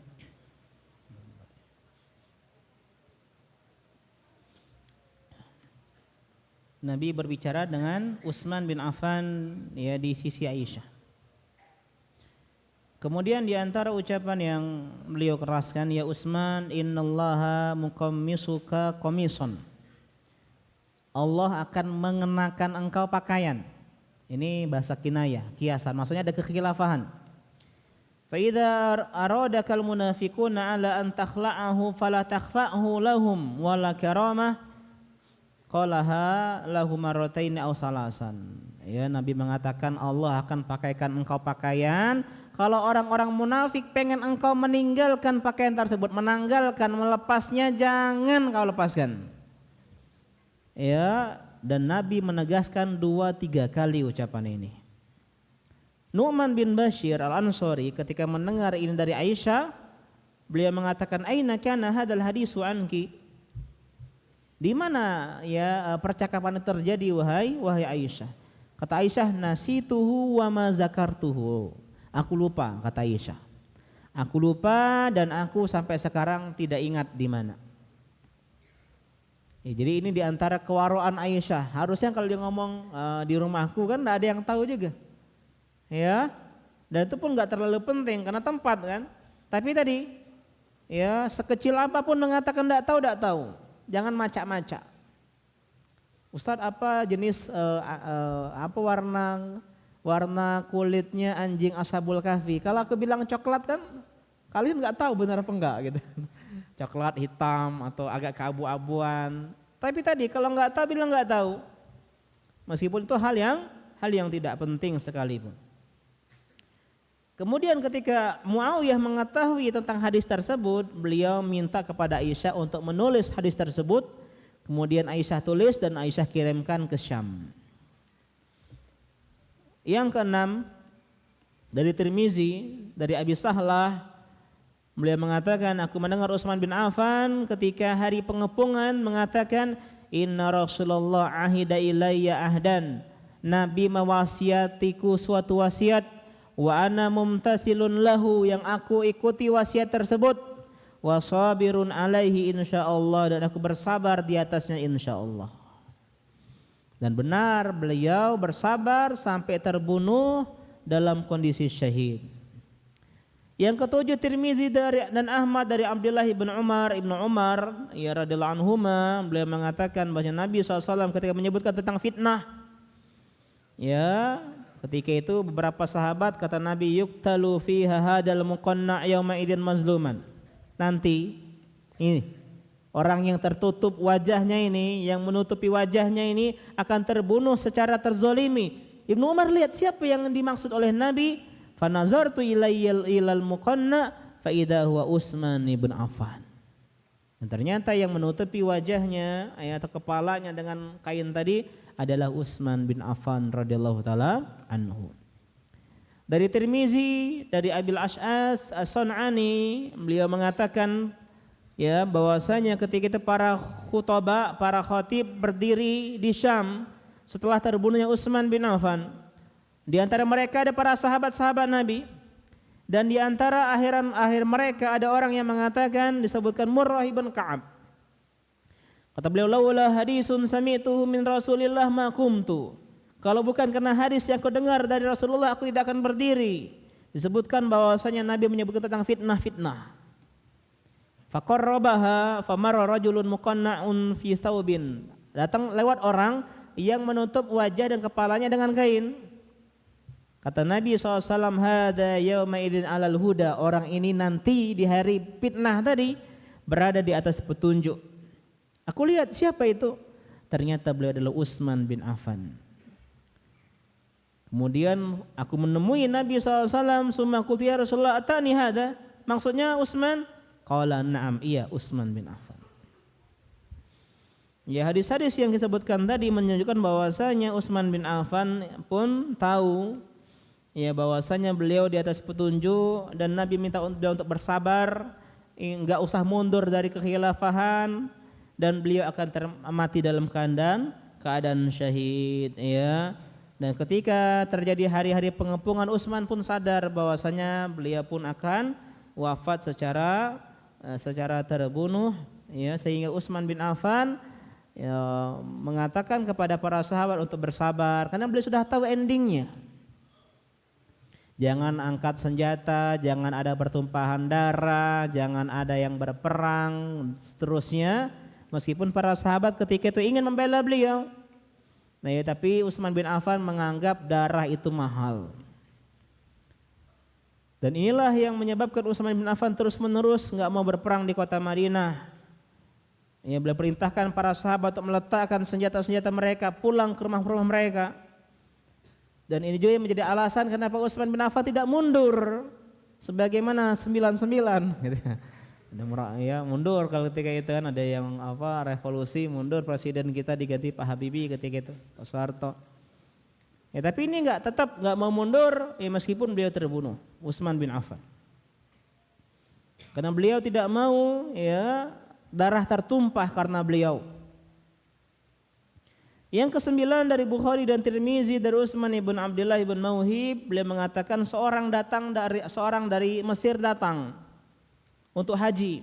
Nabi berbicara dengan Utsman bin Affan, ya, di sisi Aisyah. Kemudian di antara ucapan yang beliau keraskan, ya Utsman, innallaha muqammisuka qamisan. Allah akan mengenakan engkau pakaian. Ini bahasa kinayah, kiasan, maksudnya ada kekhilafahan. Fa idza aradakal munafiquna ala an takhla'ahu fala takhla'hu lahum wala karamah qalaha lahum marrataini aw salasan. Ya, Nabi mengatakan Allah akan pakaikan engkau pakaian. Kalau orang-orang munafik pengen engkau meninggalkan pakaian tersebut, menanggalkan, melepasnya, jangan kau lepaskan. Ya, dan Nabi menegaskan 2-3 kali ucapan ini. Nu'man bin Bashir al-Ansari ketika mendengar ini dari Aisyah, beliau mengatakan, aina kana hadzal hadisu anki? Di mana ya percakapan itu terjadi wahai Aisyah? Kata Aisyah, nasituhu wa ma zakartuhu. Aku lupa, kata Aisyah. Aku lupa dan aku sampai sekarang tidak ingat di mana. Ya, jadi ini diantara kewaraan Aisyah. Harusnya kalau dia ngomong di rumahku kan tidak ada yang tahu juga, ya. Dan itu pun nggak terlalu penting karena tempat kan. Tapi tadi Ya, sekecil apapun mengatakan tidak tahu. Jangan macak-macak. Ustadz, apa jenis apa warna kulitnya anjing Ashabul Kahfi? Kalau aku bilang coklat kan kalian nggak tahu benar apa enggak gitu. Coklat hitam atau agak keabu-abuan. Tapi tadi kalau nggak tahu bilang nggak tahu. Meskipun itu hal yang tidak penting sekalipun. Kemudian ketika Muawiyah mengetahui tentang hadis tersebut, beliau minta kepada Aisyah untuk menulis hadis tersebut. Kemudian Aisyah tulis dan Aisyah kirimkan ke Syam. Yang keenam, dari Tirmizi, dari Abi Sahlah, beliau mengatakan, aku mendengar Utsman bin Affan ketika hari pengepungan mengatakan, inna Rasulullah ahida ilayya ahdan. Nabi mewasiatiku suatu wasiat. Wa ana mumtasilun lahu, yang aku ikuti wasiat tersebut. Wa sabirun alaihi insyaallah, dan aku bersabar di atasnya insyaallah. Dan benar beliau bersabar sampai terbunuh dalam kondisi syahid. Yang ketujuh, Tirmizi dan Ahmad dari Abdullah ibnu Umar ya radhiyallahu anhuma, beliau mengatakan bahwa Nabi SAW ketika menyebutkan tentang fitnah, ya, ketika itu beberapa sahabat kata Nabi, yuktalu fiha hadal muqanna' yauma idin mazluman. Nanti ini orang yang tertutup wajahnya ini, yang menutupi wajahnya ini akan terbunuh secara terzolimi. Ibnu Umar lihat siapa yang dimaksud oleh Nabi. Fanazartu ilal muqanna' fa idza huwa Utsman bin Affan. Dan ternyata yang menutupi wajahnya atau kepalanya dengan kain tadi adalah Utsman bin Affan radhiyallahu taala anhu. Dari Tirmizi, dari Abil Ash'as As-Sun'ani, beliau mengatakan ya bahwasanya ketika itu para khutbah, para khatib berdiri di Syam setelah terbunuhnya Utsman bin Affan. Di antara mereka ada para sahabat-sahabat Nabi, dan di antara akhir mereka ada orang yang mengatakan, disebutkan Murrah ibn Ka'ab. Kata beliau, laula hadisun sami'tuhu min Rasulillah ma qumtu. Kalau bukan karena hadis yang kau dengar dari Rasulullah, aku tidak akan berdiri. Disebutkan bahwasanya Nabi menyebutkan tentang fitnah. Faqarrabaha famarra rajulun muqanna'un fi saubin. Datang lewat orang yang menutup wajah dan kepalanya dengan kain. Kata Nabi SAW, hada yauma idin alal huda. Orang ini nanti di hari fitnah tadi berada di atas petunjuk. Aku lihat siapa itu? Ternyata beliau adalah Utsman bin Affan. Kemudian aku menemui Nabi SAW. Summa qultu ya Rasulullah atani hada. Maksudnya Utsman? Qala na'am, iya Utsman bin Affan. Ya, hadis-hadis yang disebutkan tadi menunjukkan bahwasanya Utsman bin Affan pun tahu ya bahwasanya beliau di atas petunjuk, dan Nabi minta beliau untuk bersabar, enggak usah mundur dari kekhilafahan, dan beliau akan mati dalam keadaan syahid ya. Dan ketika terjadi hari-hari pengepungan, Utsman pun sadar bahwasanya beliau pun akan wafat secara terbunuh ya, sehingga Utsman bin Affan ya, mengatakan kepada para sahabat untuk bersabar karena beliau sudah tahu endingnya. Jangan angkat senjata, jangan ada pertumpahan darah, jangan ada yang berperang, seterusnya. Meskipun para sahabat ketika itu ingin membela beliau, nah ya, tapi Utsman bin Affan menganggap darah itu mahal. Dan inilah yang menyebabkan Utsman bin Affan terus-menerus enggak mau berperang di kota Madinah. Ya, beliau perintahkan para sahabat untuk meletakkan senjata-senjata mereka, pulang ke rumah-rumah mereka. Dan ini juga yang menjadi alasan kenapa Utsman bin Affan tidak mundur sebagaimana 99 gitu. Ya, mundur kalau ketika itu kan ada yang revolusi, mundur presiden kita diganti Pak Habibie ketika itu, Pak Soeharto. Ya, tapi ini tetap enggak mau mundur ya, meskipun beliau terbunuh, Utsman bin Affan. Karena beliau tidak mau ya darah tertumpah karena beliau. Yang kesembilan dari Bukhari dan Tirmizi dari Utsman ibn Abdullah ibn Mauhib, beliau mengatakan seorang dari Mesir datang untuk haji.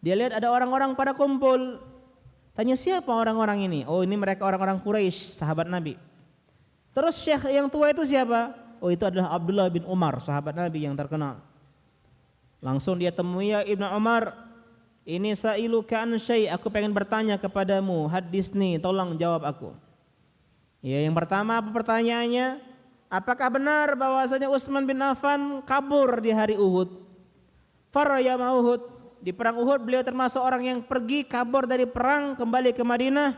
Dia lihat ada orang-orang pada kumpul. Tanya siapa orang-orang ini? Oh, ini mereka orang-orang Quraisy, sahabat Nabi. Terus syekh yang tua itu siapa? Oh, itu adalah Abdullah bin Umar, sahabat Nabi yang terkenal. Langsung dia temui, ya Ibnu Umar, ini sa'iluka an syai', aku pengen bertanya kepadamu, hadisni, tolong jawab aku. Ya, yang pertama apa pertanyaannya? Apakah benar bahwasanya Utsman bin Affan kabur di hari Uhud? Faraya Uhud, di perang Uhud beliau termasuk orang yang pergi kabur dari perang kembali ke Madinah.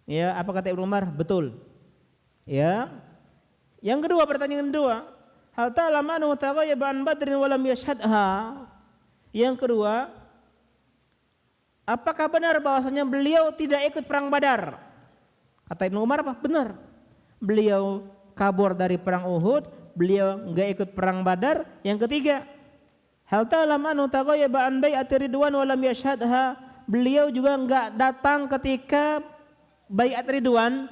Ya, apa kata Ibnu Umar? Betul. Ya. Yang kedua, pertanyaan kedua, hal ta'lamu annahu taghayyaba an Badrin wa lam yashhadha? Yang kedua, apakah benar bahwasanya beliau tidak ikut perang Badar? Kata Ibnu Umar, apa? Benar. Beliau kabur dari perang Uhud, beliau enggak ikut perang Badar. Yang ketiga, hal ta'lamu annahu taghayyaba an bai'ati Ridwan wa lam yashhadha? Beliau juga enggak datang ketika bai'at Ridwan,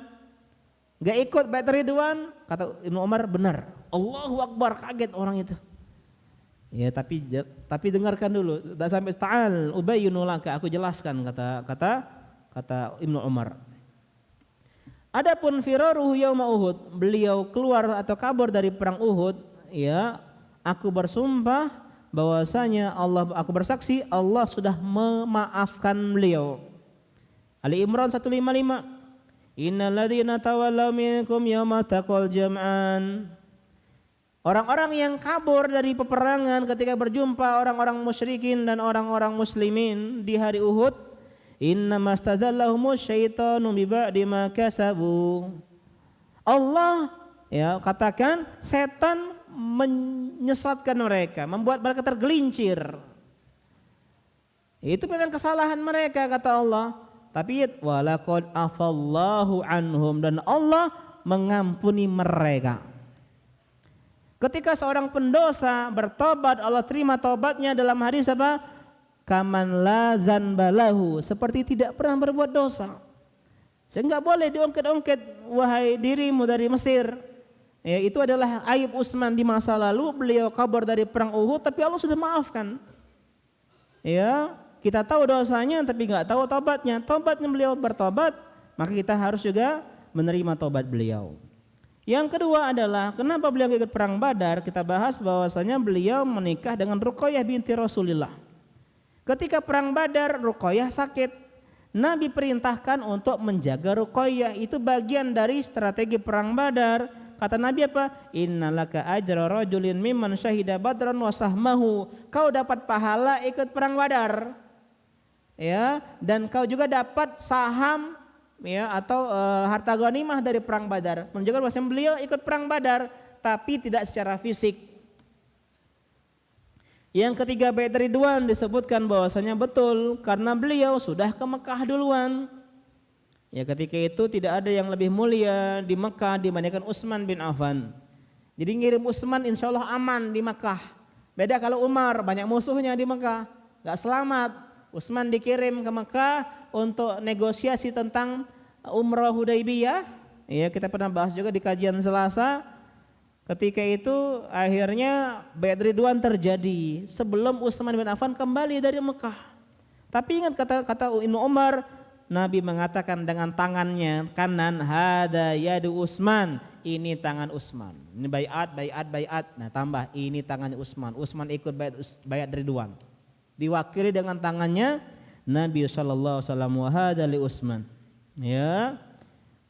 enggak ikut bai'at Ridwan. Kata Ibnu Umar, benar. Allahu Akbar, kaget orang itu. Ya, tapi dengarkan dulu. Tak sampai ta'al ubayyinu laka, aku jelaskan, kata Ibnu Umar. Adapun firaruhu yauma Uhud, beliau keluar atau kabur dari perang Uhud, ya, aku bersumpah bahwasanya aku bersaksi Allah sudah memaafkan beliau. Ali Imran 155. Innal ladzina tawallaw minkum yauma taqal jam'an. Orang-orang yang kabur dari peperangan ketika berjumpa orang-orang musyrikin dan orang-orang muslimin di hari Uhud, innamastazallahumush syaitanu bi ba'di ma kasabu. Allah, ya, katakan setan menyesatkan mereka, membuat mereka tergelincir. Itu memang kesalahan mereka, kata Allah. Tapi walaqad afallahu anhum, dan Allah mengampuni mereka. Ketika seorang pendosa bertobat, Allah terima tobatnya dalam hadis apa? Kaman la zanbalahu, seperti tidak pernah berbuat dosa. Sehingga boleh diungkit-ungkit, wahai dirimu dari Mesir. Ya, itu adalah aib Utsman di masa lalu, beliau kabur dari perang Uhud, tapi Allah sudah maafkan. Ya, kita tahu dosanya tapi enggak tahu tobatnya. Tobatnya beliau bertobat, maka kita harus juga menerima tobat beliau. Yang kedua adalah kenapa beliau ikut perang Badar? Kita bahas bahwasanya beliau menikah dengan Ruqayyah binti Rasulillah. Ketika perang Badar, Ruqayyah sakit. Nabi perintahkan untuk menjaga Ruqayyah. Itu bagian dari strategi perang Badar. Kata Nabi apa? Innalaka ajra rajulin mimman syahida badran wa sahmahu. Kau dapat pahala ikut perang Badar. Ya, dan kau juga dapat saham, ya, atau harta ghanimah dari perang Badar. Menunjukkan bahwa beliau ikut perang Badar tapi tidak secara fisik. Yang ketiga, bait Ridwan disebutkan bahwasanya betul karena beliau sudah ke Mekah duluan. Ya, ketika itu tidak ada yang lebih mulia di Mekah dibandingkan Utsman bin Affan. Jadi ngirim Utsman insya Allah aman di Mekah. Beda kalau Umar, banyak musuhnya di Mekah, nggak selamat. Utsman dikirim ke Mekah untuk negosiasi tentang Umrah Hudaybiyah. Ya, kita pernah bahas juga di kajian Selasa. Ketika itu akhirnya bait Ridwan terjadi sebelum Utsman bin Affan kembali dari Mekah. Tapi ingat kata Ibnu Umar, Nabi mengatakan dengan tangannya kanan, hada yadu Utsman, ini tangan Utsman. Ini baiat. Nah, tambah ini tangannya Utsman. Utsman ikut baiat Ridwan. Diwakili dengan tangannya Nabi sallallahu alaihi wasallam, wa hada li Utsman. Ya.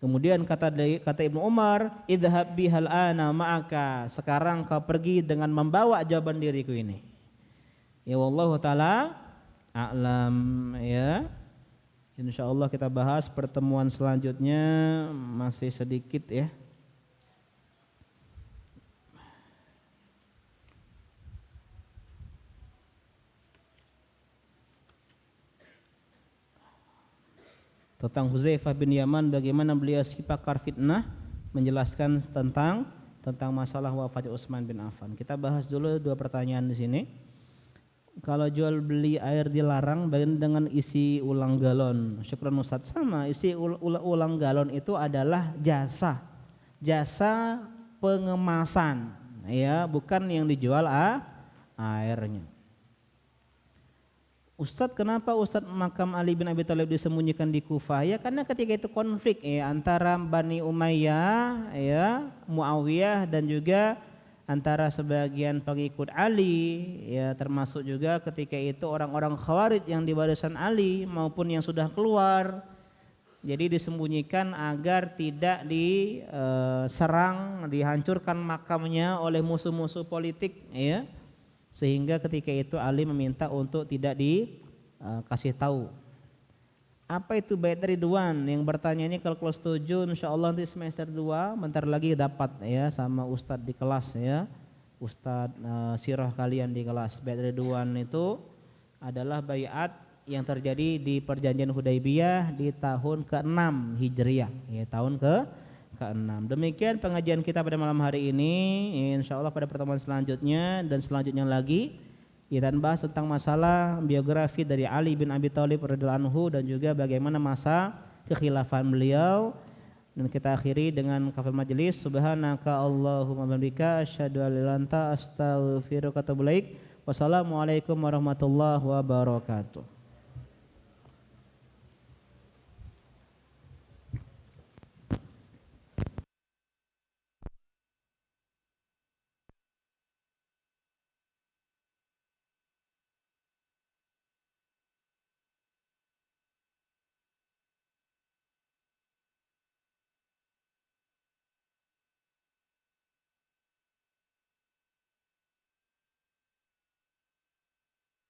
Kemudian kata Ibnu Umar, idhab bihal ana ma'aka. Sekarang kau pergi dengan membawa jawaban diriku ini. Ya, wallahu taala a'lam, ya. Insyaallah kita bahas pertemuan selanjutnya, masih sedikit ya. Tentang Hudzaifah bin Yaman, bagaimana beliau si pakar fitnah, menjelaskan tentang masalah wafatnya Utsman bin Affan. Kita bahas dulu dua pertanyaan di sini. Kalau jual beli air dilarang, bagaimana dengan isi ulang galon? Syukran Ustaz. Sama, isi ulang galon itu adalah jasa pengemasan, ya, bukan yang dijual airnya. Ustadz, kenapa Ustadz makam Ali bin Abi Thalib disembunyikan di Kufah? Ya, karena ketika itu konflik ya antara Bani Umayyah, ya, Muawiyah dan juga antara sebagian pengikut Ali, ya termasuk juga ketika itu orang-orang Khawarij yang di barisan Ali maupun yang sudah keluar. Jadi disembunyikan agar tidak diserang, dihancurkan makamnya oleh musuh-musuh politik, ya. Sehingga ketika itu Ali meminta untuk tidak dikasih tahu. Apa itu bait Ridwan? Yang bertanya ini kalau setuju insyaallah nanti semester 2 bentar lagi dapat ya sama ustadz di kelas ya. Ustadz sirah kalian di kelas. Bait Ridwan itu adalah baiat yang terjadi di perjanjian Hudaibiyah di tahun ke-6 Hijriah, ya tahun ke-6. Demikian pengajian kita pada malam hari ini. Insyaallah pada pertemuan selanjutnya dan selanjutnya lagi kita bahas tentang masalah biografi dari Ali bin Abi Thalib radhiyallahu anhu dan juga bagaimana masa kekhilafan beliau. Dan kita akhiri dengan kafir majelis. Subhanaka Allahumma bihamdika asyhadu an la ilaha illa anta astaghfiruka wa atubu ilaik. Wassalamualaikum warahmatullahi wabarakatuh.